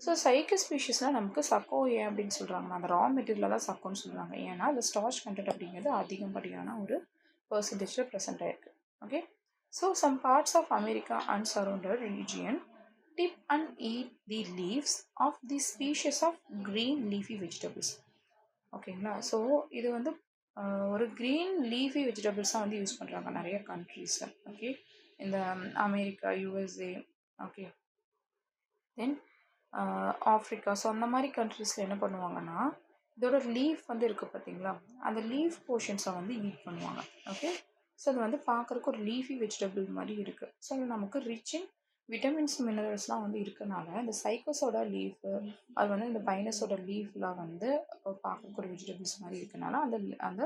ஸோ சைக்கஸ் ஸ்பீஷிஸ்னால் நமக்கு சக்கோ ஏன் அப்படின்னு சொல்கிறாங்கன்னா அந்த ரா மெட்டீரியலில் தான் சக்கோன்னு சொல்கிறாங்க. ஏன்னா அந்த ஸ்டார்ச் கண்டென்ட் அப்படிங்கிறது அதிகப்படியான ஒரு பர்சன்டேஜில் ப்ரெசென்ட் ஆகிருக்கு. Okay, so some parts of America and surrounded region dip and eat the leaves of the species of green leafy vegetables. ஓகேங்களா. ஸோ இது வந்து ஒரு க்ரீன் லீஃபி வெஜிடபிள்ஸாக வந்து யூஸ் பண்ணுறாங்க நிறைய கண்ட்ரீஸில். ஓகே, இந்த அமெரிக்கா, யூஎஸ்ஏ, ஓகே, தென் ஆஃப்ரிக்கா. ஸோ அந்த மாதிரி கண்ட்ரீஸில் என்ன பண்ணுவாங்கன்னா இதோட லீஃப் வந்து இருக்குது பார்த்தீங்களா, அந்த லீஃப் போர்ஷன்ஸை வந்து ஈட் பண்ணுவாங்க. ஓகே, ஸோ அது வந்து பார்க்குறக்கு ஒரு லீஃபி வெஜிடபிள் மாதிரி இருக்குது. ஸோ அது நமக்கு ரிச் இன் விட்டமின்ஸ், மினரல்ஸ்லாம் வந்து இருக்கனால இந்த சைக்கஸோட லீஃபு, அது வந்து இந்த பைனஸோட லீஃப்லாம் வந்து பார்க்குறக்கு ஒரு வெஜிடபிள்ஸ் மாதிரி இருக்கனால அந்த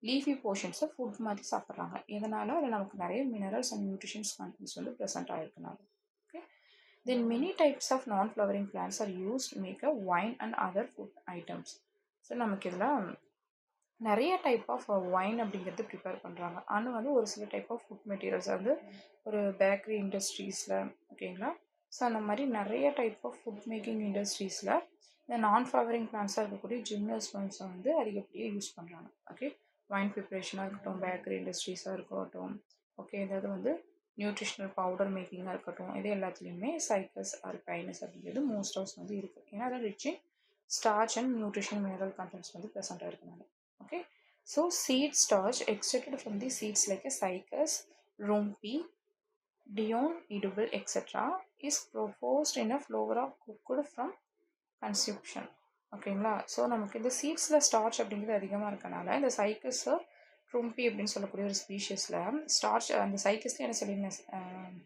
லீஃபி போர்ஷன்ஸை ஃபுட் மாதிரி சாப்பிட்றாங்க. இதனால் அதில் நமக்கு நிறைய மினரல்ஸ் அண்ட் நியூட்ரிஷன்ஸ் கண்டென்ட்ஸ் வந்து ப்ரெசென்ட் ஆகிருக்கனால. Okay, then many types of non-flowering plants are used to make a wine and other food items. So நமக்கு இதில் நிறைய டைப் ஆஃப் ஒயின் அப்படிங்கிறது ப்ரிப்பேர் பண்ணுறாங்க. ஆனால் வந்து ஒரு சில டைப் ஆஃப் ஃபுட் மெட்டீரியல்ஸ் வந்து ஒரு பேக்கரி இண்டஸ்ட்ரீஸில், ஓகேங்களா. ஸோ அந்த மாதிரி நிறைய டைப் ஆஃப் ஃபுட் மேக்கிங் இண்டஸ்ட்ரீஸில் இந்த நான் ஃப்ளவரிங் பிளான்ஸாக இருக்கக்கூடிய ஜிம்னோஸ்பம்ஸை வந்து அதிகப்படியாக யூஸ் பண்ணுறாங்க. ஓகே, ஒயின் ப்ரிப்ரேஷனாக இருக்கட்டும், பேக்கரி இண்டஸ்ட்ரீஸாக இருக்கட்டும், ஓகே, ஏதாவது வந்து நியூட்ரிஷனல் பவுடர் மேக்கிங்காக இருக்கட்டும், இது எல்லாத்துலேயுமே சைக்கஸ் ஆர் பைனஸ் அப்படிங்கிறது மோஸ்ட் ஹவுஸ் வந்து இருக்குது. ஏன்னா அதில் rich in starch and nutrition mineral contents வந்து ப்ரெசென்ட்டாக இருக்கனால. Okay, so seed starch extracted from the seeds like a cycas, rumpi, dion, edible, etc. is proposed in a flower cooked from consumption. ஓகேங்களா. So நமக்கு இந்த சீட்ஸில் starch அப்படிங்கிறது அதிகமாக இருக்கனால இந்த சைக்கஸ், ரும்பி அப்படின்னு சொல்லக்கூடிய ஒரு ஸ்பீஷஸில் ஸ்டார்ச், அந்த சைக்கஸ்லேயும் என்ன சொல்லியிருந்தேன்,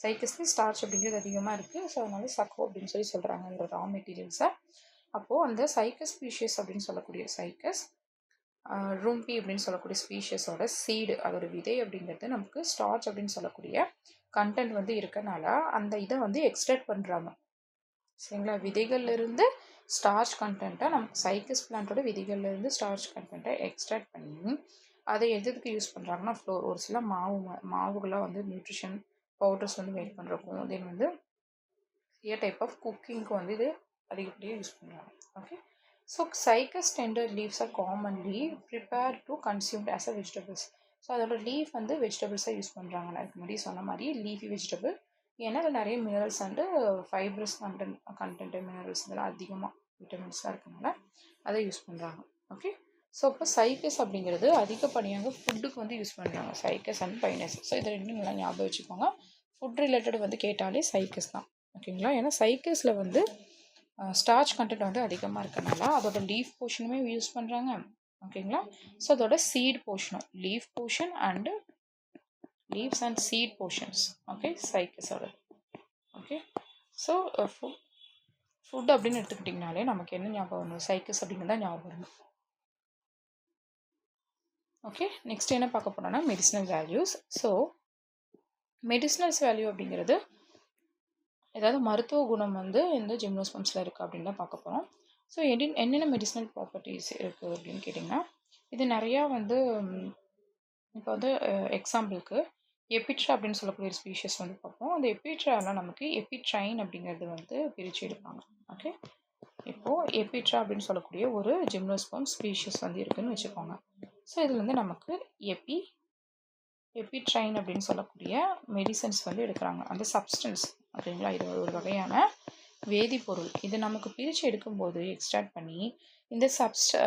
சைக்கஸ்லேயும் ஸ்டார்ச் அப்படிங்கிறது அதிகமாக இருக்குது. ஸோ அதனால சக்கோ அப்படின்னு சொல்கிறாங்க அந்த ரா மெட்டீரியல்ஸை. அப்போது அந்த சைக்கஸ் ஸ்பீஷஸ் அப்படின்னு சொல்லக்கூடிய சைக்கஸ், ரும்பி அப்படின்னு சொல்லக்கூடிய ஸ்பீஷஸோட சீடு, அதோட விதை அப்படிங்கிறது நமக்கு ஸ்டார்ச் அப்படின்னு சொல்லக்கூடிய கண்டென்ட் வந்து இருக்கனால அந்த இதை வந்து எக்ஸ்ட்ராக்ட் பண்ணுறாங்க. சரிங்களா. விதைகள்லேருந்து ஸ்டார்ச் கண்டென்ட்டை நமக்கு சைக்கஸ் பிளான்ட்டோட விதைகள்லேருந்து ஸ்டார்ச் கண்டென்ட்டை எக்ஸ்ட்ராக்ட் பண்ணி அதை எதுக்கு யூஸ் பண்ணுறாங்கன்னா ஃப்ளோர், ஒரு சில மாவுகளாக வந்து நியூட்ரிஷன் பவுடர்ஸ் வந்து மேக் பண்ணுறக்கும், தென் வந்து நிறைய டைப் ஆஃப் குக்கிங்க்கு வந்து இது அதிகப்படியாக யூஸ் பண்ணுறாங்க. Okay, so cycas tender leaves R commonly prepare to consumed as a vegetables. So அதோட லீஃப் வந்து வெஜிடபிள்ஸாக யூஸ் பண்ணுறாங்க. அதுக்கு முன்னாடி சொன்ன மாதிரி லீஃபி வெஜிடபிள், ஏன்னா அதில் நிறைய minerals and fibrous content minerals இதெல்லாம் அதிகமாக விட்டமின்ஸ்லாம் இருக்கனால அதை யூஸ் பண்ணுறாங்க. ஓகே, ஸோ இப்போ சைக்கஸ் அப்படிங்கிறது அதிகப்படியாக ஃபுட்டுக்கு வந்து யூஸ் பண்ணுறாங்க, சைக்கஸ் அண்ட் பைனஸ். ஸோ இதை ரெண்டும் நல்லா ஞாபகம் வச்சுக்கோங்க. ஃபுட் ரிலேட்டட் வந்து கேட்டாலே சைக்கஸ் தான். ஓகேங்களா. ஏன்னா சைக்கஸில் வந்து ஸ்டார்ச் கண்டென்ட் வந்து அதிகமாக இருக்கனால அதோட லீஃப் போர்ஷனுமே யூஸ் பண்ணுறாங்க. ஓகேங்களா. ஸோ அதோட சீட் போர்ஷனும், leaf portion and leaves and seed portions, okay, சைக்கஸோட. ஓகே. ஸோ ஃபுட் அப்படின்னு எடுத்துக்கிட்டிங்கனாலே நமக்கு என்ன ஞாபகம் வரணும்? சைக்கஸ் அப்படிங்கிறது தான் ஞாபகம் வரணும். ஓகே, நெக்ஸ்ட் என்ன பார்க்க போனோம்னா மெடிசினல் வேல்யூஸ். ஸோ மெடிசினல்ஸ் வேல்யூ அப்படிங்கிறது ஏதாவது மருத்துவ குணம் வந்து இந்த ஜிம்னோஸ்பம்ஸில் இருக்குது அப்படின்னு தான் பார்க்க போகிறோம். ஸோ என்னென்ன மெடிசினல் ப்ராப்பர்ட்டிஸ் இருக்குது அப்படின்னு கேட்டிங்கன்னா, இது நிறையா வந்து இப்போ வந்து எக்ஸாம்பிளுக்கு எபிட்ரா அப்படின்னு சொல்லக்கூடிய ஒரு ஸ்பீஷஸ் வந்து பார்ப்போம். அந்த எபிட்ராவில் நமக்கு எபிட்ரைன் அப்படிங்கிறது வந்து பிரித்து எடுப்பாங்க. ஓகே, இப்போது எபிட்ரா அப்படின்னு சொல்லக்கூடிய ஒரு ஜிம்னோஸ்பம் ஸ்பீஷஸ் வந்து இருக்குதுன்னு வச்சுக்கோங்க. ஸோ இதில் வந்து நமக்கு எபிட்ரைன் அப்படின்னு சொல்லக்கூடிய மெடிசன்ஸ் வந்து எடுக்கிறாங்க. அந்த சப்ஸ்டன்ஸ் ஓகேங்களா, இது ஒரு வகையான வேதிப்பொருள். இது நமக்கு பிரித்து எடுக்கும்போது எக்ஸ்ட்ராக்ட் பண்ணி இந்த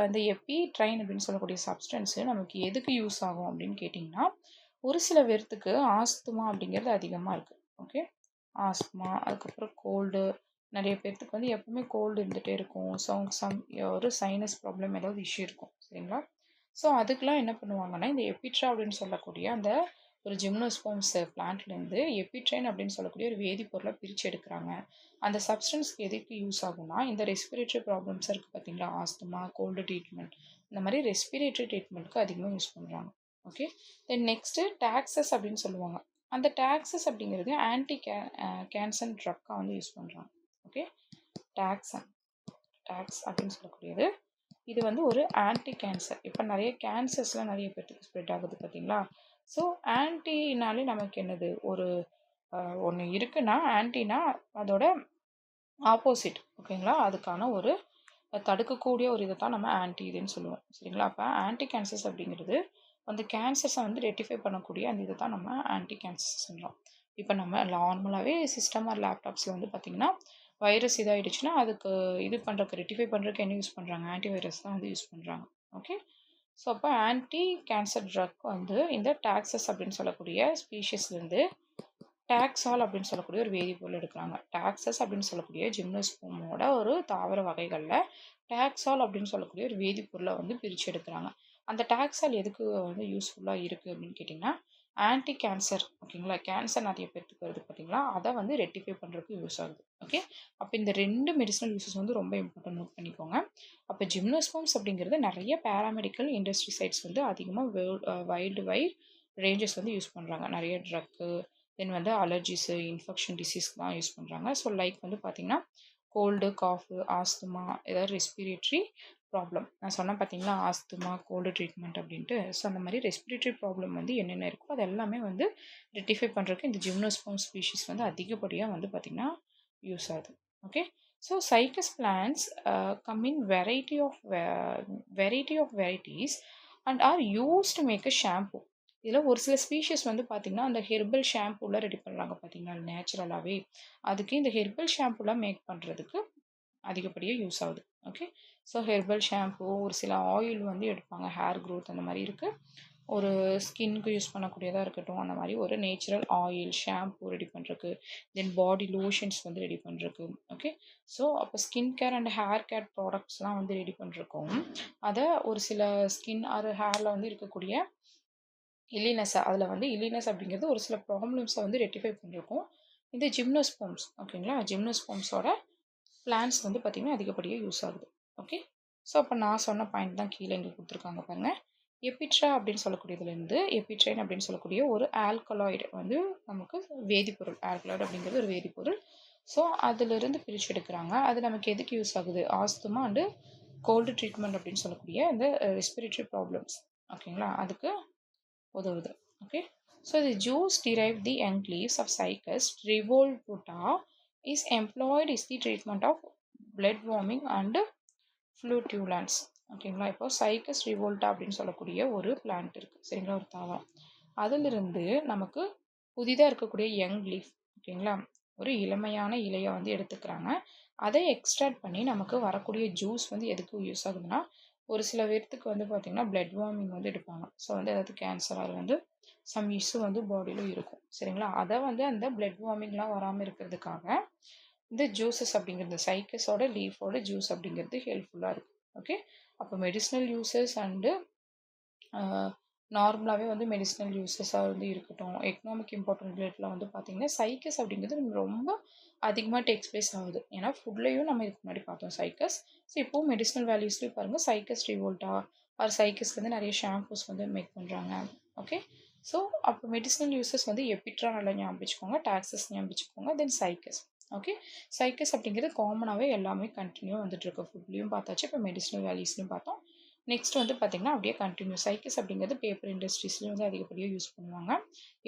இந்த எபிட்ரைன் அப்படின்னு சொல்லக்கூடிய சப்ஸ்டன்ஸு நமக்கு எதுக்கு யூஸ் ஆகும் அப்படின்னு கேட்டிங்கன்னா, ஒரு சில பேர்த்துக்கு ஆஸ்துமா அப்படிங்கிறது அதிகமாக இருக்குது. ஓகே, ஆஸ்துமா, அதுக்கப்புறம் கோல்டு, நிறைய பேர்த்துக்கு வந்து எப்பவுமே கோல்டு இருந்துகிட்டே இருக்கும். ஒரு சைனஸ் ப்ராப்ளம் ஏதாவது இஷ்யூ இருக்கும். சரிங்களா, ஸோ அதுக்கெலாம் என்ன பண்ணுவாங்கன்னா, இந்த எபிட்ரா அப்படின்னு சொல்லக்கூடிய அந்த ஒரு ஜிம்னோஸ்போம்ஸ் பிளான்ட்லேருந்து எபிட்ரைன் அப்படின்னு சொல்லக்கூடிய ஒரு வேதிப்பொருளை பிரித்து எடுக்கிறாங்க. அந்த சப்ஸ்டன்ஸ்க்கு எதுக்கு யூஸ் ஆகும்னா, இந்த ரெஸ்பிரேட்டரி ப்ராப்ளம்ஸ் இருக்குது பார்த்தீங்களா, ஆஸ்துமா, கோல்டு ட்ரீட்மெண்ட், இந்த மாதிரி ரெஸ்பிரேட்டரி ட்ரீட்மெண்ட்டுக்கு அதிகமாக யூஸ் பண்ணுறாங்க. ஓகே, தென் நெக்ஸ்ட்டு டாக்ஸஸ் அப்படின்னு சொல்லுவாங்க. அந்த டாக்ஸஸ் அப்படிங்கிறது கேன்சர் ட்ரக்காக வந்து யூஸ் பண்ணுறாங்க. ஓகே, டாக்ஸ் அப்படின்னு சொல்லக்கூடியது இது வந்து ஒரு ஆன்டி கேன்சர். இப்போ நிறைய கேன்சர்ஸ்லாம் நிறைய பேர்த்துக்கு ஸ்ப்ரெட் ஆகுது பார்த்தீங்களா. ஸோ ஆன்டினாலே நமக்கு என்னது, ஒரு ஒன்று இருக்குன்னா ஆன்டினா அதோட ஆப்போசிட். ஓகேங்களா, அதுக்கான ஒரு தடுக்கக்கூடிய ஒரு இதை தான் நம்ம ஆன்டி இதுன்னு சொல்லுவோம். சரிங்களா, அப்போ ஆன்டி கேன்சர்ஸ் அப்படிங்கிறது அந்த கேன்சர்ஸை வந்து ரெட்டிஃபை பண்ணக்கூடிய அந்த இதை தான் நம்ம ஆன்டி கேன்சர்ஸ் சொல்கிறோம். இப்போ நம்ம நார்மலாகவே சிஸ்டம் ஆர் லேப்டாப்ஸில் வந்து பார்த்திங்கன்னா வைரஸ் இதாகிடுச்சுன்னா அதுக்கு இது பண்ணுறதுக்கு ரெட்டிஃபை பண்ணுறதுக்கு என்ன யூஸ் பண்ணுறாங்க, ஆன்டிவைரஸ் தான் வந்து யூஸ் பண்ணுறாங்க. ஓகே, ஸோ அப்போ ஆன்டி கேன்சர் ட்ரக் வந்து இந்த டாக்ஸஸ் அப்படின்னு சொல்லக்கூடிய ஸ்பீஷஸ்லேருந்து டாக்ஸால் அப்படின்னு சொல்லக்கூடிய ஒரு வேதிப்பொருள் எடுக்கிறாங்க. டாக்ஸஸ் அப்படின்னு சொல்லக்கூடிய ஜிம்னோஸ்போமோட ஒரு தாவர வகைகளில் டாக்ஸால் அப்படின்னு சொல்லக்கூடிய ஒரு வேதிப்பொருளை வந்து பிரித்து எடுக்கிறாங்க. அந்த டாக்ஸால் எதுக்கு வந்து யூஸ்ஃபுல்லாக இருக்குது அப்படின்னு கேட்டிங்கன்னா, ஆன்டி கேன்சர். ஓகேங்களா, கேன்சர் நிறைய பேர்த்துக்கு வருது பார்த்தீங்களா, அதை வந்து ரெட்டிஃபை பண்ணுறதுக்கு யூஸ் ஆகுது. ஓகே, அப்போ இந்த 2 மெடிசனல் யூஸஸ் வந்து ரொம்ப இம்பார்ட்டன்ட், நோட் பண்ணிக்கோங்க. அப்போ ஜிம்னோஸ்போம்ஸ் அப்படிங்கிறது நிறைய பேராமெடிக்கல் இண்டஸ்ட்ரி சைட்ஸ் வந்து அதிகமாக வைல்டு வைட் ரேஞ்சஸ் வந்து யூஸ் பண்ணுறாங்க. நிறைய ட்ரக்கு, தென் வந்து அலர்ஜிஸு, இன்ஃபெக்ஷன் டிசீஸ்க்கு தான் யூஸ் பண்ணுறாங்க. ஸோ லைக் வந்து பார்த்திங்கன்னா கோல்டு, காஃபு, ஆஸ்துமா, ஏதாவது ரெஸ்பிரேட்டரி ப்ராப்ளம் நான் சொன்னேன் பார்த்தீங்களா, ஆஸ்துமா, கோல்டு ட்ரீட்மெண்ட் அப்படின்ட்டு. ஸோ அந்த மாதிரி ரெஸ்பிரேட்டரி ப்ராப்ளம் வந்து என்னென்ன இருக்கோ அது எல்லாமே வந்து ரெட்டிஃபை பண்ணுறதுக்கு இந்த ஜிம்னோஸ்போம் ஸ்பீஷிஸ் வந்து அதிகப்படியாக வந்து பார்த்திங்கன்னா யூஸ் ஆகுது. Okay, so cycas plants come in varieties and are use to make a shampoo. இதில் ஒரு சில ஸ்பீஷஸ் வந்து பார்த்திங்கன்னா அந்த ஹெர்பல் ஷாம்பூலாம் ரெடி பண்ணுறாங்க பார்த்தீங்கன்னா நேச்சுரலாகவே, அதுக்கு இந்த ஹெர்பல் ஷாம்பூலாம் மேக் பண்ணுறதுக்கு அதிகப்படியாக யூஸ் ஆகுது. ஓகே, ஸோ ஹெர்பல் ஷாம்பூ, ஒரு சில ஆயில் வந்து எடுப்பாங்க, ஹேர் க்ரோத் அந்த மாதிரி இருக்குது. ஒரு ஸ்கின்னுக்கு யூஸ் பண்ணக்கூடியதாக இருக்கட்டும், அந்த மாதிரி ஒரு நேச்சுரல் ஆயில் ஷாம்பூ ரெடி பண்ணுறதுக்கு, தென் பாடி லோஷன்ஸ் வந்து ரெடி பண்ணுறதுக்கு. ஓகே, ஸோ அப்போ skin care and hair care ப்ராடக்ட்ஸ்லாம் வந்து ரெடி பண்ணுறக்கும் அதை ஒரு சில ஸ்கின் ஆர் ஹேரில் வந்து இருக்கக்கூடிய அதில் வந்து இல்லினஸ் அப்படிங்கிறது ஒரு சில ப்ராப்ளம்ஸை வந்து ரெட்டிஃபை பண்ணியிருக்கோம் இந்த ஜிம்னோஸ்போம்ஸ். ஓகேங்களா, ஜிம்னோஸ்போம்ஸோட பிளான்ஸ் வந்து பார்த்திங்கன்னா அதிகப்படியாக யூஸ் ஆகுது. ஓகே, ஸோ அப்போ நான் சொன்ன பாயிண்ட் தான் கீழே இங்கே கொடுத்துருக்காங்க பாருங்கள். எபிட்ரா அப்படின்னு சொல்லக்கூடியதுலேருந்து எபிட்ரைன் அப்படின்னு சொல்லக்கூடிய ஒரு ஆல்கலாய்டு வந்து நமக்கு வேதிப்பொருள். ஆல்கலாய்டு அப்படிங்கிறது ஒரு வேதிப்பொருள். ஸோ அதிலிருந்து பிரித்து எடுக்கிறாங்க. அது நமக்கு எதுக்கு யூஸ் ஆகுது, ஆஸ்துமா அண்டு கோல்டு ட்ரீட்மெண்ட் அப்படின்னு சொல்லக்கூடிய இந்த ரெஸ்பிரேட்டரி ப்ராப்ளம்ஸ். ஓகேங்களா, அதுக்கு உதவுது. Okay, so the juice derived the young leaves of Cycas revolvuta is employed is the treatment of blood warming and flatulence. ஓகேங்களா, இப்போ சைக்கஸ் ரிவோல்ட்டா அப்படின்னு சொல்லக்கூடிய ஒரு பிளான்ட் இருக்குது. சரிங்களா, ஒரு தாவரம். அதிலிருந்து நமக்கு புதிதாக இருக்கக்கூடிய யங் லீஃப், ஓகேங்களா, ஒரு இளமையான இலையை வந்து எடுத்துக்கிறாங்க. அதை எக்ஸ்ட்ராக்ட் பண்ணி நமக்கு வரக்கூடிய ஜூஸ் வந்து எதுக்கு யூஸ் ஆகுதுன்னா, ஒரு சில பேர்த்துக்கு வந்து பார்த்திங்கன்னா பிளட் வார்மிங் வந்து எடுப்பாங்க. ஸோ வந்து அதாவது கேன்சர், அது வந்து சம் இஷ்யூ வந்து பாடியில் இருக்கும். சரிங்களா, அதை வந்து அந்த பிளட் வார்மிங்லாம் வராமல் இருக்கிறதுக்காக இந்த ஜூஸஸ் அப்படிங்கிறது சைக்கஸோட லீஃபோட ஜூஸ் அப்படிங்கிறது ஹெல்ப்ஃபுல்லாக இருக்குது. ஓகே, அப்போ மெடிசினல் யூசஸ் அண்டு நார்மலாகவே வந்து மெடிசினல் யூசஸாக வந்து இருக்கட்டும், எக்கனாமிக் இம்பார்ட்டன்ட் ரிலேட்டில் வந்து பார்த்தீங்கன்னா சைக்கஸ் அப்படிங்கிறது ரொம்ப அதிகமாக டேக்ஸ் பிளேஸ் ஆகுது. ஏன்னா ஃபுட்லேயும் நம்ம இதுக்கு முன்னாடி பார்த்தோம் சைக்கஸ். ஸோ இப்போது மெடிசினல் வேல்யூஸ்லேயும் பாருங்கள் சைக்கஸ் ரிவோல்ட்டா ஆர் சைக்கஸ்க்கு வந்து நிறைய ஷாம்பூஸ் வந்து மேக் பண்ணுறாங்க. ஓகே, ஸோ அப்போ மெடிசினல் யூசஸ் வந்து எபிட்ரா நல்லா ஞாபகம் வச்சுக்கோங்க, டாக்ஸஸ் ஞாபகம் வச்சுக்கோங்க, தென் சைக்கஸ். ஓகே, சைக்கஸ் அப்படிங்கிறது காமனாகவே எல்லாமே கண்டினியூ வந்துட்டு இருக்கு. ஃபுட்லேயும் பார்த்தாச்சு, இப்போ மெடிசினல் வேல்யூஸ்லையும் பார்த்தோம். நெக்ஸ்ட் வந்து பார்த்தீங்கன்னா அப்படியே கண்டினியூ சைக்கஸ் அப்படிங்கிறது பேப்பர் இண்டஸ்ட்ரீஸ்லேயும் வந்து அதிகப்படியாக யூஸ் பண்ணுவாங்க.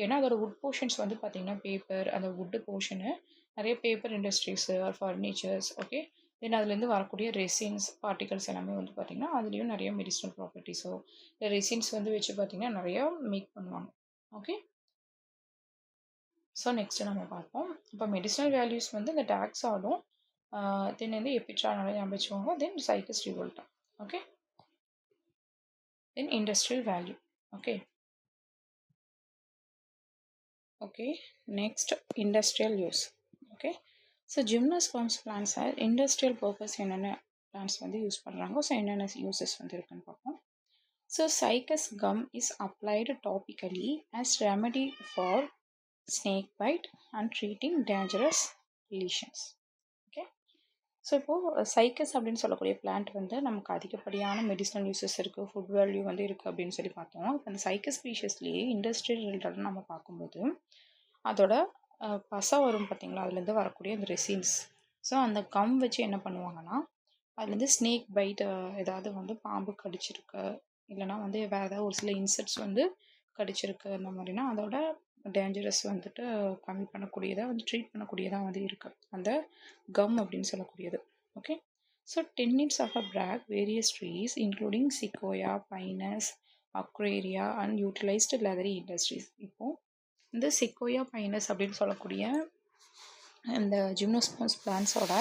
ஏன்னா அதோட வுட் போர்ஷன்ஸ் வந்து பார்த்தீங்கன்னா பேப்பர் அந்த வுட்டு போர்ஷனு நிறைய பேப்பர் இண்டஸ்ட்ரீஸு ஃபர்னிச்சர்ஸ். ஓகே, தென் அதுலேருந்து வரக்கூடிய ரெசின்ஸ் பார்ட்டிகல்ஸ் எல்லாமே வந்து பார்த்திங்கன்னா அதுலேயும் நிறைய மெடிசினல் ப்ராப்பர்ட்டிஸோ இல்லை ரெசின்ஸ் வந்து வச்சு பார்த்திங்கன்னா நிறையா மேக் பண்ணுவாங்க. ஓகே, ஸோ நெக்ஸ்ட் நம்ம பார்ப்போம். இப்போ மெடிசினல் வேல்யூஸ் வந்து இந்த டாக்ஸ் ஆடும், தென் வந்து எபிட்ரானால ஞாபகம் வச்சுக்கோங்க, then Cycas revoluta. Okay, then industrial value. Okay, next industrial use. Okay, so gymnosperms plants are industrial purpose என்னென்ன plants வந்து யூஸ் பண்ணுறாங்க, ஸோ என்னென்ன யூசஸ் வந்து இருக்குன்னு பார்ப்போம். So cycas gum is applied topically as remedy for snake bite and treating dangerous lesions. Okay, so இப்போது cycas அப்படின்னு சொல்லக்கூடிய பிளான்ட் வந்து நமக்கு அதிகப்படியான மெடிசனல் யூசஸ் இருக்குது, ஃபுட் வேல்யூ வந்து இருக்குது அப்படின்னு சொல்லி பார்த்தோம். இப்போ அந்த சைக்கஸ் ஸ்பீஷஸ்லேயே இண்டஸ்ட்ரியல் ரிலேட்டட் நம்ம பார்க்கும்போது அதோட பசை வரும் பார்த்திங்களா, அதுலேருந்து வரக்கூடிய அந்த ரெசின்ஸ். ஸோ அந்த கம் வச்சு என்ன பண்ணுவாங்கன்னா அதுலேருந்து ஸ்னேக் பைட், ஏதாவது வந்து பாம்பு கடிச்சிருக்கு இல்லைனா வந்து வேறு ஏதாவது ஒரு சில இன்செக்ட்ஸ் வந்து கடிச்சிருக்கு அந்த மாதிரினா அதோட டேஞ்சரஸ் வந்துட்டு கம்மி பண்ணக்கூடியதாக வந்து ட்ரீட் பண்ணக்கூடியதாக வந்து இருக்குது அந்த கம் அப்படின்னு சொல்லக்கூடியது. Okay, so tannins of a bark various trees including Sequoia, Pinus, Araucaria and utilised leather industries. இப்போது இந்த சிக்கோயா பைனஸ் அப்படின்னு சொல்லக்கூடிய இந்த ஜிம்னோஸ்பர்ம்ஸ் பிளான்ஸோட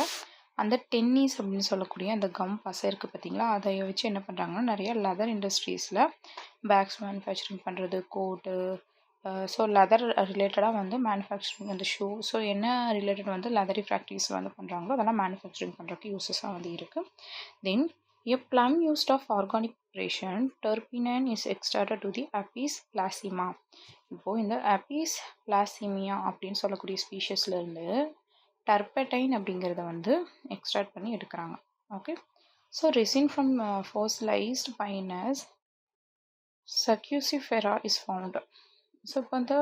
அந்த டென்னிஸ் அப்படின்னு சொல்லக்கூடிய அந்த கம் பசை இருக்குது பார்த்தீங்களா, அதை வச்சு என்ன பண்ணுறாங்கன்னா நிறைய லெதர் இண்டஸ்ட்ரீஸில் பேக்ஸ் மேனுஃபேக்சரிங் பண்ணுறது, கோட்டு, ஸோ லெதர் ரிலேட்டடாக வந்து மேனுஃபேக்சரிங் அந்த ஷூ, ஸோ என்ன ரிலேட்டட் வந்து லெதரி ஃபேக்ட்ரிஸில் வந்து பண்ணுறாங்களோ அதெல்லாம் மேனுஃபேக்சரிங் பண்ணுறதுக்கு யூஸஸாக வந்து இருக்குது. தென் a plum used of organic preparation, terpinine is extracted to the Apis placima. இப்போது இந்த Apis placemia அப்படின்னு சொல்லக்கூடிய ஸ்பீஷஸ்லேருந்து டர்படைன் அப்படிங்கிறத வந்து எக்ஸ்ட்ராக்ட் பண்ணி எடுக்கிறாங்க. Okay, so resin from fossilised Pinus succinifera is found. So இப்போ வந்து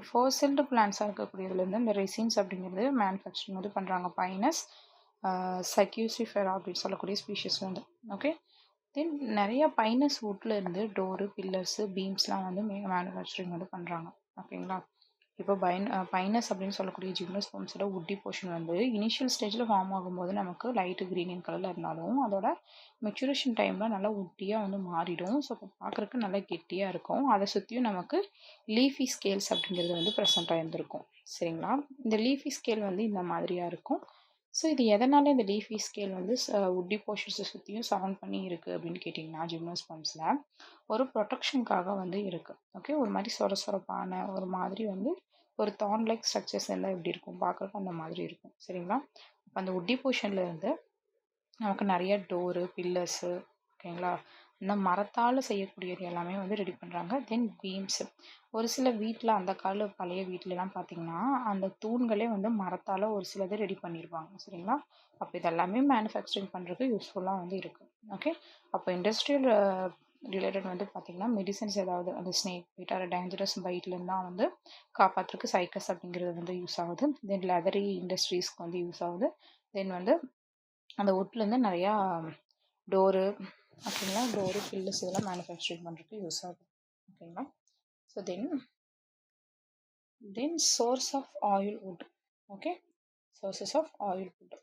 ஃபோசில்டு பிளான்ஸாக இருக்கக்கூடியதுலேருந்து இந்த ரெசின்ஸ் அப்படிங்கிறது மேனுஃபேக்சரிங் வந்து பண்ணுறாங்க பைனஸ் சக்யூசிஃபெரா அப்படின்னு சொல்லக்கூடிய ஸ்பீஷஸ் வந்து. ஓகே, தென் நிறைய பைனஸ் வுட்டில் இருந்து டோரு, பில்லர்ஸு, பீம்ஸ்லாம் வந்து மேனுஃபேக்சரிங் வந்து பண்ணுறாங்க. ஓகேங்களா, இப்போ பைனஸ் அப்படின்னு சொல்லக்கூடிய ஜிம்னோஸ்பர்ம்ஸோட வுட்டி போர்ஷன் வந்து இனிஷியல் ஸ்டேஜில் ஃபார்ம் ஆகும்போது நமக்கு லைட்டு க்ரீன் இன் கலரில் இருந்தாலும் அதோட மெச்சுரேஷன் டைமில் நல்லா வுட்டியாக வந்து மாறிடும். ஸோ இப்போ பார்க்குறக்கு நல்லா கெட்டியாக இருக்கும். அதை சுற்றியும் நமக்கு லீஃபி ஸ்கேல்ஸ் அப்படிங்கிறது வந்து ப்ரெசென்ட்டாக இருந்திருக்கும். சரிங்களா, இந்த லீஃபி ஸ்கேல் வந்து இந்த மாதிரியாக இருக்கும். ஸோ இது எதனால் இந்த லீஃபி ஸ்கேல் வந்து வுட்டி போர்ஷன்ஸை சுற்றியும் சரவுண்ட் பண்ணி இருக்குது அப்படின்னு கேட்டிங்கன்னா ஜிம்னோஸ்பர்ம்ஸில் ஒரு ப்ரொடெக்ஷனுக்காக வந்து இருக்குது. ஓகே, ஒரு மாதிரி சொரப்பான ஒரு மாதிரி வந்து ஒரு தான் லைக் ஸ்ட்ரக்சர்ஸ் எல்லாம் எப்படி இருக்கும் பார்க்குறப்ப அந்த மாதிரி இருக்கும். சரிங்களா, இப்போ அந்த வுட்டி போர்ஷனில் இருந்து நமக்கு நிறைய டோரு, பில்லர்ஸு, ஓகேங்களா, இந்த மரத்தால் செய்யக்கூடியது எல்லாமே வந்து ரெடி பண்ணுறாங்க. தென் பீம்ஸு, ஒரு சில வீட்டில் அந்த கால பழைய வீட்டிலலாம் பார்த்திங்கன்னா அந்த தூண்களே வந்து மரத்தால் ஒரு சிலது ரெடி பண்ணியிருப்பாங்க. சரிங்களா, அப்போ இதெல்லாமே மேனுஃபேக்சரிங் பண்ணுறதுக்கு யூஸ்ஃபுல்லாக வந்து இருக்குது. ஓகே, அப்போ இண்டஸ்ட்ரியல் ரிலேட்டட் வந்து பார்த்திங்கன்னா மெடிசன்ஸ் ஏதாவது அந்த ஸ்னேக் பைட் ஆர் டேஞ்சரஸ் பைட்லேருந்து தான் வந்து காப்பாற்றுறதுக்கு சைக்கஸ் அப்படிங்கிறது வந்து யூஸ் ஆகுது. தென் லெதரி இண்டஸ்ட்ரீஸ்க்கு வந்து யூஸ் ஆகுது. தென் வந்து அந்த வுட்லேருந்து நிறையா டோரு, ஓகேங்களா, டோரு, பில்லர்ஸ் இதெல்லாம் மேனுஃபேக்சரிங் பண்ணுறதுக்கு யூஸ் ஆகுது. ஓகேங்களா, so then source of oil wood. Okay, sources of oil wood.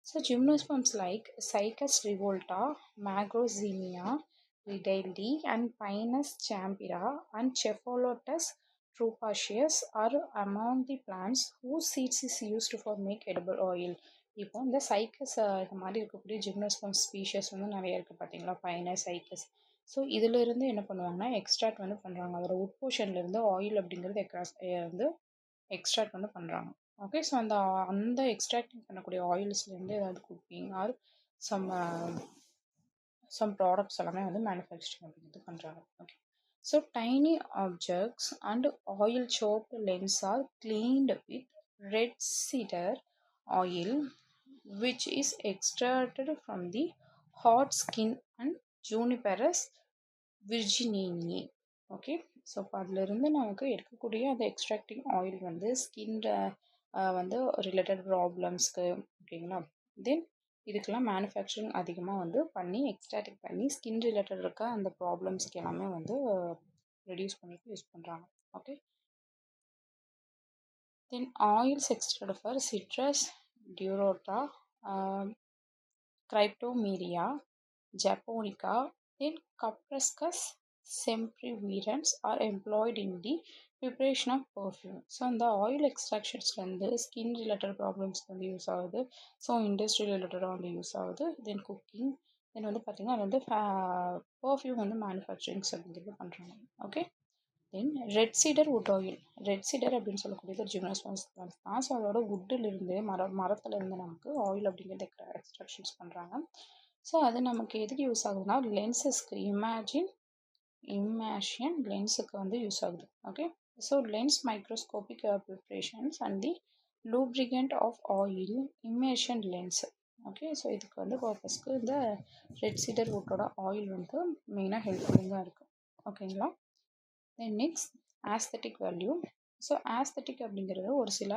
So gymnosperms like Cycas revolta, Magrozemia ridley and Pinus champira and Cephalotus trupaceus are among the plants whose seeds is used for make edible oil. இப்போ இந்த cycas இந்த மாதிரி இருக்கக்கூடிய ஜிம்னோஸ்பர்ம் species வந்து நிறைய இருக்குது பார்த்தீங்களா, Pinus, cycas. So இதிலிருந்து என்ன பண்ணுவாங்கன்னா எக்ஸ்ட்ராக்ட் வந்து பண்ணுறாங்க. அதோட உட் போர்ஷன்லேருந்து ஆயில் அப்படிங்கிறது வந்து எக்ஸ்ட்ராக்ட் வந்து பண்ணுறாங்க. ஓகே, ஸோ அந்த எக்ஸ்ட்ராக்டிங் பண்ணக்கூடிய ஆயில்ஸ்லேருந்து ஏதாவது குக்கிங் ஆர் சம் ப்ராடக்ட்ஸ் எல்லாமே வந்து மேனுஃபேக்சரிங் அப்படிங்கிறது பண்ணுறாங்க. Okay, So tiny objects and oil choked lens are cleaned with red cedar oil, which is extracted from the hot skin and Juniperus virginini. Okay, so இப்போ அதிலிருந்து நமக்கு எடுக்கக்கூடிய அந்த extracting oil வந்து ஸ்கின்ல வந்து ரிலேட்டட் ப்ராப்ளம்ஸ்க்கு, ஓகேங்களா. தென் இதுக்கெல்லாம் மேனுஃபேக்சரிங் அதிகமாக வந்து பண்ணி எக்ஸ்ட்ராக்ட் பண்ணி ஸ்கின் ரிலேட்டட் இருக்க அந்த ப்ராப்ளம்ஸ்க்கு எல்லாமே வந்து ரெடியூஸ் பண்ணிட்டு யூஸ் பண்ணுறாங்க. Okay, then oils extract for Cedrus deodara, Cryptomeria japonica, then Capriscus sempervirens are employed in the preparation of perfume. So அந்த ஆயில் எக்ஸ்ட்ராக்ஷன்ஸ் வந்து ஸ்கின் ரிலேட்டட் ப்ராப்ளம்ஸ்க்கு வந்து யூஸ் ஆகுது. ஸோ இண்டஸ்ட்ரி ரிலேட்டடாக வந்து யூஸ் ஆகுது. தென் குக்கிங், தென் வந்து பார்த்திங்கன்னா அது வந்து பர்ஃப்யூம் வந்து மேனுஃபேக்சரிங்ஸ் அப்படிங்கிறது பண்ணுறாங்க. ஓகே, தென் ரெட் சீடர் வுட் ஆயில். ரெட் சீடர் அப்படின்னு சொல்லக்கூடியது ஒரு ஜிம்னோஸ்பர்ம்ஸ் பிளான்ட் தான். ஸோ அதோட வுட்டிலிருந்து மரத்துலேருந்து நமக்கு ஆயில் அப்படிங்கிறது எக்ஸ்ட்ராக்ஷன்ஸ் பண்ணுறாங்க. ஸோ அது நமக்கு எதுக்கு யூஸ் ஆகுதுன்னா லென்சஸ்க்கு இமேஷியன் லென்ஸுக்கு வந்து யூஸ் ஆகுது. Okay, so lens microscopic preparations and the lubricant of oil immersion lens. Okay, so இதுக்கு வந்து பர்பஸ்க்கு இந்த ரெட் சீடர் வுட்டோட ஆயில் வந்து மெயினாக ஹெல்ப்ஃபுல்லாக இருக்குது. ஓகேங்களா. Then next aesthetic value. So aesthetic அப்படிங்கிறது ஒரு சில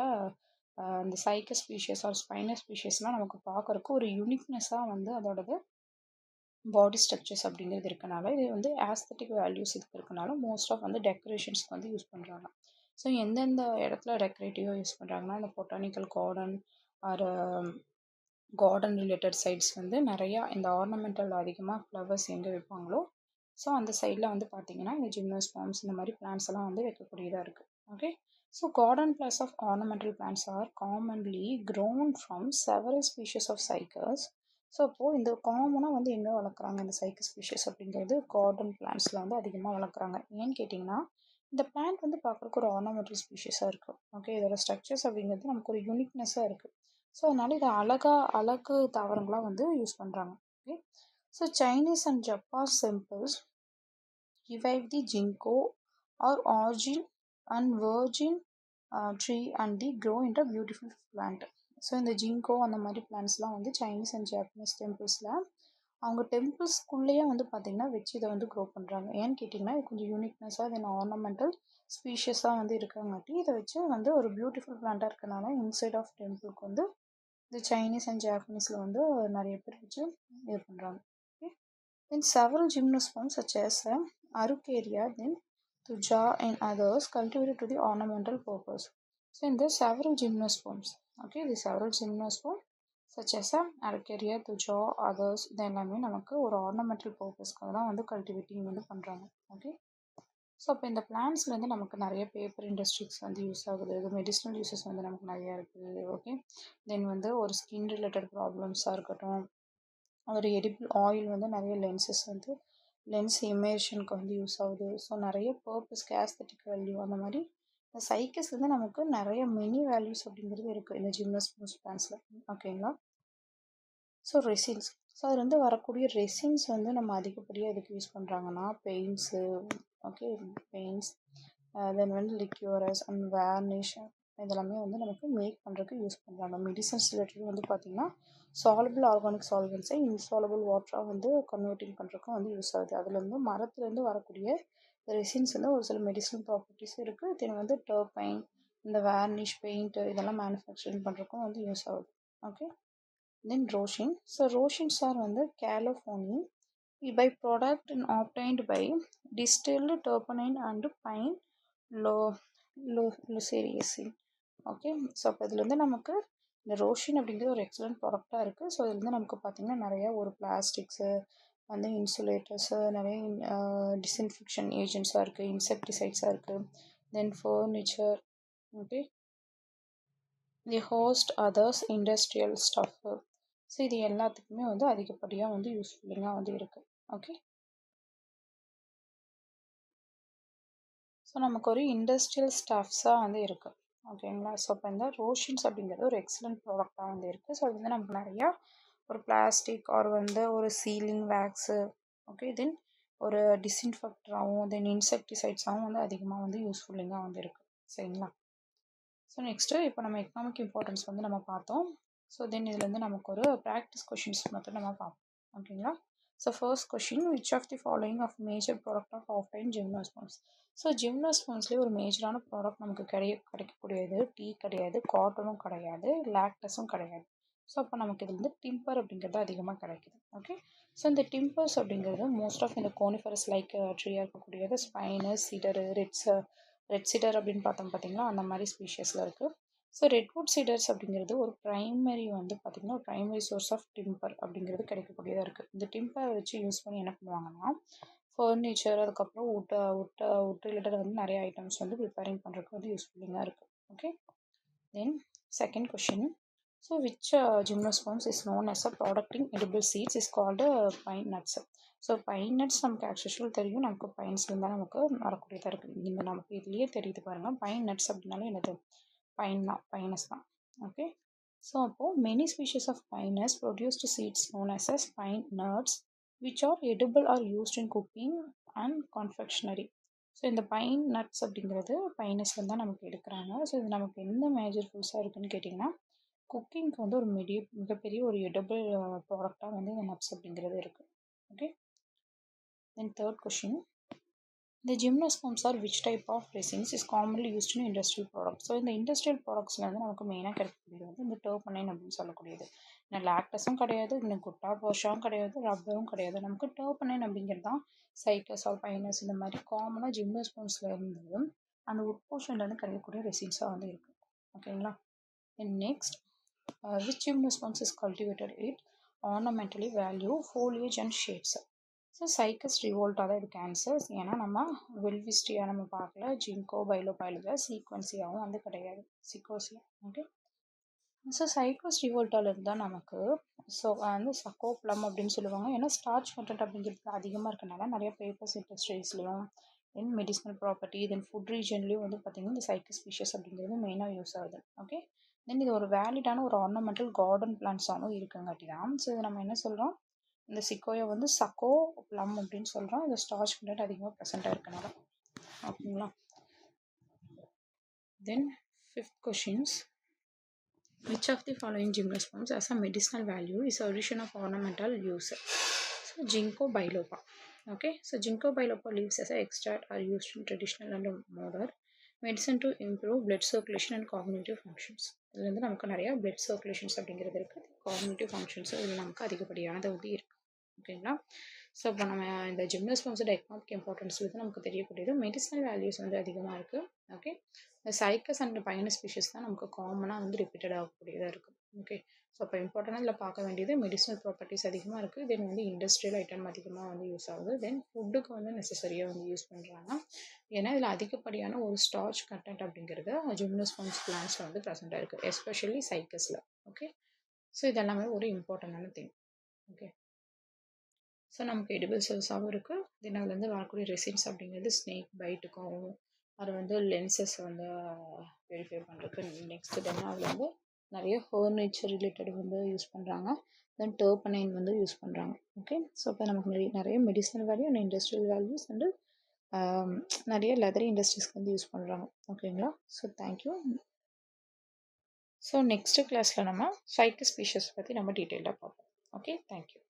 இந்த சைக்கஸ் ஸ்பீஷியஸ் ஆர் ஸ்பைனஸ் ஸ்பீஷியஸ்லாம் நமக்கு பார்க்கறக்கு ஒரு யூனிக்னஸாக வந்து அதோடது பாடி ஸ்ட்ரக்சர்ஸ் அப்படிங்கிறது இருக்கனால இது வந்து ஆஸ்தட்டிக் வேல்யூஸ் இதுக்கு இருக்கனால மோஸ்ட் ஆஃப் வந்து டெக்கரேஷன்ஸ்க்கு வந்து யூஸ் பண்ணுறாங்க. ஸோ எந்தெந்த இடத்துல டெக்கரேட்டிவாக யூஸ் பண்ணுறாங்கன்னா இந்த botanical garden or garden related sites வந்து நிறையா இந்த ஆர்னமெண்டல் அதிகமாக ஃப்ளவர்ஸ் எங்கே வைப்பாங்களோ ஸோ அந்த சைடில் வந்து பார்த்தீங்கன்னா இந்த ஜிம்னோஸ்பர்ம்ஸ் இந்த மாதிரி பிளான்ட்ஸ் எல்லாம் வந்து வைக்கக்கூடியதாக இருக்குது. Okay, so garden plants of ornamental plants are commonly grown from several species of cycas. So இப்போது இந்த காமனாக வந்து எங்கே வளர்க்குறாங்க இந்த சைக்கஸ் ஸ்பீஷஸ் அப்படிங்கிறது கார்டன் பிளான்ட்ஸில் வந்து அதிகமாக வளர்க்குறாங்க. ஏன்னு கேட்டிங்கன்னா இந்த பிளான்ட் வந்து பார்க்குறக்கு ஒரு ஆர்னமெண்டல் ஸ்பீஷஸாக இருக்குது. ஓகே, இதோட ஸ்ட்ரக்சர்ஸ் அப்படிங்கிறது நமக்கு ஒரு யூனிக்னஸாக இருக்குது. ஸோ அதனால இதை அழகு தாவரங்களாக வந்து யூஸ் பண்ணுறாங்க. Okay, so Chinese and Japan temples revive the ginkgo or origin and virgin tree and they grow into a beautiful plant. So இந்த ஜிங்கோ அந்த மாதிரி பிளான்ட்ஸ்லாம் வந்து சைனீஸ் அண்ட் ஜாப்பனீஸ் டெம்பிள்ஸில் அவங்க டெம்பிள்ஸ்குள்ளேயே வந்து பார்த்திங்கன்னா வச்சு இதை வந்து க்ரோ பண்ணுறாங்க. ஏன்னு கேட்டிங்கன்னா இது கொஞ்சம் யூனிக்னஸாக தென் ஆர்னமெண்டல் ஸ்பீஷஸாக வந்து இருக்கிறங்காட்டி இதை வச்சு வந்து ஒரு பியூட்டிஃபுல் பிளான்ட்டாக இருக்கனால இன்சைட் ஆஃப் டெம்பிளுக்கு வந்து இந்த சைனீஸ் அண்ட் ஜாப்பனீஸில் வந்து நிறைய பேர் வச்சு இது பண்ணுறாங்க. Okay, then several gymnosperms such as Araucaria, then Thuja and others cultivated to the ornamental purpose. So in the several gymnosperms, okay, the several gymnosperms such as Araucaria, Thuja, others இது எல்லாமே நமக்கு ஒரு ஆர்னமெண்டல் பர்பஸ்க்காக தான் வந்து cultivating வந்து பண்ணுறாங்க. Okay, so அப்போ இந்த பிளான்ட்ஸ்லேருந்து நமக்கு நிறைய பேப்பர் இண்டஸ்ட்ரீஸ் வந்து யூஸ் ஆகுது. இது மெடிசனல் யூஸஸ் வந்து நமக்கு நிறையா இருக்குது. ஓகே, தென் வந்து ஒரு ஸ்கின் ரிலேட்டட் ப்ராப்ளம்ஸாக இருக்கட்டும், ஒரு எடிபிள் ஆயில் வந்து நிறைய லென்சஸ் வந்து லென்ஸ் இமேஷனுக்கு வந்து யூஸ் ஆகுது. ஸோ நிறைய பர்பஸ்க்கு ஆஸ்தட்டிக் வேல்யூ அந்த மாதிரி இந்த சைக்கஸ் வந்து நமக்கு நிறைய மினி வேல்யூஸ் அப்படிங்கிறது இருக்குது இந்த ஜிம்னோஸ்பர்ம்ஸ் பிளான்ட்ஸில். ஓகேங்களா. ஸோ ரெசின்ஸ், ஸோ அதுலேருந்து வரக்கூடிய ரெசின்ஸ் வந்து நம்ம அதிகப்படியாக எதுக்கு யூஸ் பண்ணுறாங்கன்னா பெயிண்ட்ஸு, ஓகே, பெயிண்ட்ஸ் தென் வந்து லிக்யூரஸ் அண்ட் வேர்னிஷ் இதெல்லாமே வந்து நமக்கு மேக் பண்ணுறதுக்கு யூஸ் பண்ணுறாங்க. மெடிசன்ஸ் ரிலேட்டட் வந்து பார்த்திங்கன்னா சாலபிள் ஆர்கானிக் சால்வெண்ட்ஸை இன்சாலபிள் வாட்டராக வந்து கன்வெர்ட்டிங் பண்ணுறதுக்கும் வந்து யூஸ் ஆகுது. அதுலேருந்து மரத்துலேருந்து வரக்கூடிய ரெசின்ஸ் வந்து ஒரு சில மெடிசனல் ப்ராப்பர்ட்டிஸும் இருக்குது. தென் வந்து டர்பைன் இந்த வேர்னிஷ் பெயிண்ட்டு இதெல்லாம் மேனுஃபேக்சரிங் பண்ணுறதுக்கும் வந்து யூஸ் ஆகுது. ஓகே, தென் ரோஷின். ஸோ ரோஷின்ஸ் ஆர் வந்து கேலோஃபோனின் by product and obtained by distilled terpene and pine luceriacin. Okay, so அப்போ இதுலேருந்து நமக்கு இந்த ரோஷின் அப்படிங்கிறது ஒரு எக்ஸலண்ட் ப்ராடக்டாக இருக்குது. ஸோ இதுலேருந்து நமக்கு பார்த்திங்கன்னா நிறையா ஒரு பிளாஸ்டிக்ஸு வந்து இன்சுலேட்டர்ஸு நிறைய டிஸ்இன்ஃபெக்ஷன் ஏஜென்ட்ஸாக இருக்குது, இன்செக்டிசைட்ஸாக இருக்குது, then furniture, okay, the host others industrial stuff. So இது எல்லாத்துக்குமே வந்து அதிகப்படியாக வந்து யூஸ்ஃபுல்லிங்காக வந்து இருக்குது. ஓகே, ஸோ நமக்கு ஒரு இண்டஸ்ட்ரியல் ஸ்டஃப்ஸாக வந்து இருக்குது. ஓகேங்களா. ஸோ இப்போ இந்த ரோஷின்ஸ் அப்படிங்கிறது ஒரு எக்ஸலண்ட் ப்ராடக்டாக வந்து இருக்குது. ஸோ அது வந்து நமக்கு நிறையா ஒரு பிளாஸ்டிக் ஆர் வந்து ஒரு சீலிங் வேக்ஸு, ஓகே, தென் ஒரு டிஸ்இன்ஃபெக்டராகவும் தென் இன்செக்டிசைட்ஸாகவும் வந்து அதிகமாக வந்து யூஸ்ஃபுல்லிங்காக வந்து இருக்குது. சரிங்களா? ஸோ நெக்ஸ்ட்டு இப்போ நம்ம எக்கனாமிக் இம்பார்ட்டன்ஸ் வந்து நம்ம பார்த்தோம். ஸோ தென் இதுலேருந்து நமக்கு ஒரு ப்ராக்டிஸ் கொஷின்ஸ் மட்டும் நம்ம பார்ப்போம். ஓகேங்களா? So first question, which of the following of major product of offline gymnosperms? So ஜிம்னோஸ்பம்ஸ்லேயே ஒரு மேஜரான ப்ராடக்ட் நமக்கு கிடைக்கக்கூடியது டீ கிடையாது, காட்டனும் கிடையாது, லாக்டஸும் கிடையாது. ஸோ அப்போ நமக்கு இது வந்து டிம்பர் அப்படிங்கிறது அதிகமாக கிடைக்குது. ஓகே, ஸோ இந்த டிம்பர்ஸ் அப்படிங்கிறது மோஸ்ட் ஆஃப் இந்த கோனிஃபரஸ் லைக் ட்ரீயாக இருக்கக்கூடியது ஸ்பைனஸ், சீடரு, ரெட் சீடர் அப்படின்னு பார்த்தோம் பார்த்தீங்களா, அந்த மாதிரி ஸ்பீஷியஸில் இருக்குது. ஸோ ரெட்வுட் சீடர்ஸ் அப்படிங்கிறது ஒரு ப்ரைமரி வந்து பார்த்திங்கன்னா ஒரு ப்ரைமரி சோர்ஸ் ஆஃப் டிம்பர் அப்படிங்கிறது கிடைக்கக்கூடியதாக இருக்குது. இந்த டிம்பரை வச்சு யூஸ் பண்ணி என்ன பண்ணுவாங்கன்னா ஃபர்னிச்சர், அதுக்கப்புறம் உட் ரிலேட்டட் வந்து நிறைய ஐட்டம்ஸ் வந்து ப்ரிப்பேரிங் பண்ணுறதுக்கு வந்து யூஸ்ஃபுல்லிங்காக இருக்குது. Okay, then second question, so which gymnosperms is known as a producting edible seeds is called pine nuts. So pine nuts நமக்கு ஆக்சுவல் தெரியும், நமக்கு பைன்ஸ்லேருந்து தான் நமக்கு வரக்கூடியதாக இருக்குது. இந்த நமக்கு இதுலேயே தெரியுது பாருங்கள், பைன் நட்ஸ் அப்படின்னாலும் என்னது, பைன் தான், பைனஸ் தான். ஓகே, ஸோ அப்போது many species of pinus produced seeds known as pine nuts which are edible or used in cooking and confectionery. So இந்த பைன் நட்ஸ் அப்படிங்கிறது பைனஸ்லேருந்து தான் நமக்கு எடுக்கிறாங்க. ஸோ இது நமக்கு எந்த மேஜர் ஃபுட்ஸாக இருக்குதுன்னு கேட்டிங்கன்னா குக்கிங்க்கு வந்து ஒரு மிகப்பெரிய ஒரு எடிபிள் ப்ராடக்டாக வந்து இந்த நட்ஸ் அப்படிங்கிறது இருக்குது. Okay, then third question, the gymnosperms are which type of resins is commonly used in industrial products. So இந்த இண்டஸ்ட்ரியல் ப்ராடக்ட்ஸில் வந்து நமக்கு மெயினாக கிடைக்கக்கூடியது வந்து இந்த டர்பனைன் அப்படின்னு சொல்லக்கூடியது. இந்த லாக்டஸும் கிடையாது, இந்த குட்டா போஷாவும் கிடையாது, ரப்பரும் கிடையாது. நமக்கு டர்பனைன் அப்படிங்கிறது தான் சைக்கஸ் ஆர் பைனஸ் இந்த மாதிரி காமனாக ஜிம்னோஸ்பர்ம்ஸில் இருந்து அந்த உட்போஷன்லேருந்து கிடைக்கக்கூடிய ரெசின்ஸாக வந்து இருக்குது. ஓகேங்களா? Next, which gymnosperms is cultivated it ornamentally value foliage and shades. So Cycas ரிவோல்ட்டாக தான் இதுக்கு ஆன்சர்ஸ். ஏன்னா நம்ம வெல்விஸ்டியா நம்ம பார்க்கல, ஜிங்கோ பைலோபைலில் சீக்வன்சியாகவும் வந்து கிடையாது, சிக்கோசியா. ஓகே, ஸோ சைக்கோஸ் ரிவோல்ட்டாலேருந்து தான் நமக்கு ஸோ வந்து சக்கோப்ளம் அப்படின்னு சொல்லுவாங்க. ஏன்னா ஸ்டார்ச் கண்டென்ட் அப்படிங்கிறது அதிகமாக இருக்கனால நிறைய பேப்பர்ஸ் இண்டஸ்ட்ரீஸ்லையும் தென் மெடிசனல் ப்ராப்பர்ட்டி தென் ஃபுட் ரீஜன்லேயும் வந்து பார்த்திங்கன்னா இந்த சைக்கஸ் ஸ்பீஷஸ் அப்படிங்கிறது மெயினாக யூஸ் ஆகுது. ஓகே, தென் இது ஒரு வேலிடான ஒரு ஆர்னமெண்டல் கார்டன் பிளான்ட்ஸாகவும் இருக்குங்காட்டி தான் ஸோ இது நம்ம என்ன சொல்கிறோம், இந்த சிக்கோயை வந்து சக்கோ ப்ளம் அப்படின்னு சொல்கிறோம். இந்த ஸ்டார்ச் கண்டென்ட் அதிகமாக ப்ரெசென்ட்டாக இருக்கனால. ஓகேங்களா? Then fifth questions, which of the following gymnosperms has a medicinal value is a addition of ornamental use? So ginkgo biloba. Okay, so ginkgo biloba leaves as a extract are used in traditional and modern medicine to improve blood circulation and cognitive functions. இதில் வந்து நமக்கு நிறையா blood circulations அப்படிங்கிறது இருக்குது, cognitive functions இதில் நமக்கு அதிகப்படியானது வந்து இருக்குது. ஓகேங்களா? ஸோ இப்போ நம்ம இந்த ஜிம்னோஸ்பர்ம்ஸோட எக்கனாமிக் இம்பார்ட்டன்ஸ் வந்து நமக்கு தெரியக்கூடியது, மெடிசனல் வேல்யூஸ் வந்து அதிகமாக இருக்குது. ஓகே, இந்த சைக்கஸ் அண்ட் பைனஸ் ஸ்பீஷஸ் தான் நமக்கு காமனாக வந்து ரிப்பீட்டட் ஆகக்கூடியதாக இருக்குது. ஓகே, ஸோ அப்போ இம்பார்ட்டனாக இதில் பார்க்க வேண்டியது மெடிசனல் ப்ராப்பர்ட்டிஸ் அதிகமாக இருக்குது, தென் வந்து இண்டஸ்ட்ரியல் ஐட்டம் அதிகமாக வந்து யூஸ் ஆகுது, தென் ஃபுட்டுக்கு வந்து நெசசரியாக வந்து யூஸ் பண்ணுறாங்க. ஏன்னா இதில் அதிகப்படியான ஒரு ஸ்டார்ச் கண்டென்ட் அப்படிங்கிறது ஜிம்னோஸ்பர்ம்ஸ் பிளான்ஸில் வந்து ப்ரெசென்ட்டாக இருக்குது, எஸ்பெஷலி சைக்கஸில். ஓகே, ஸோ இதெல்லாமே ஒரு இம்பார்ட்டண்டான திங். ஓகே, ஸோ நமக்கு எடிபிள் செல்ஸாகவும் இருக்குது, தென் அதுலேருந்து வரக்கூடிய ரெசின்ஸ் அப்படிங்கிறது ஸ்னேக் பைட்டுக்கும் அது வந்து லென்சஸ் வந்து வெரிஃபை பண்ணுறதுக்கு. நெக்ஸ்ட்டு தென் அதில் வந்து நிறைய ஃபர்னிச்சர் ரிலேட்டட் வந்து யூஸ் பண்ணுறாங்க, தென் டர்பனைன் வந்து யூஸ் பண்ணுறாங்க. ஓகே, ஸோ இப்போ நமக்கு நிறைய medicinal value and industrial values வந்து நிறைய லெதர் இண்டஸ்ட்ரீஸ்க்கு வந்து யூஸ் பண்ணுறாங்க. ஓகேங்களா? So thank you. ஸோ நெக்ஸ்ட்டு கிளாஸில் நம்ம சைக்கஸ் ஸ்பீஷஸ் பற்றி நம்ம டீட்டெயிலாக பார்ப்போம். Okay, thank you.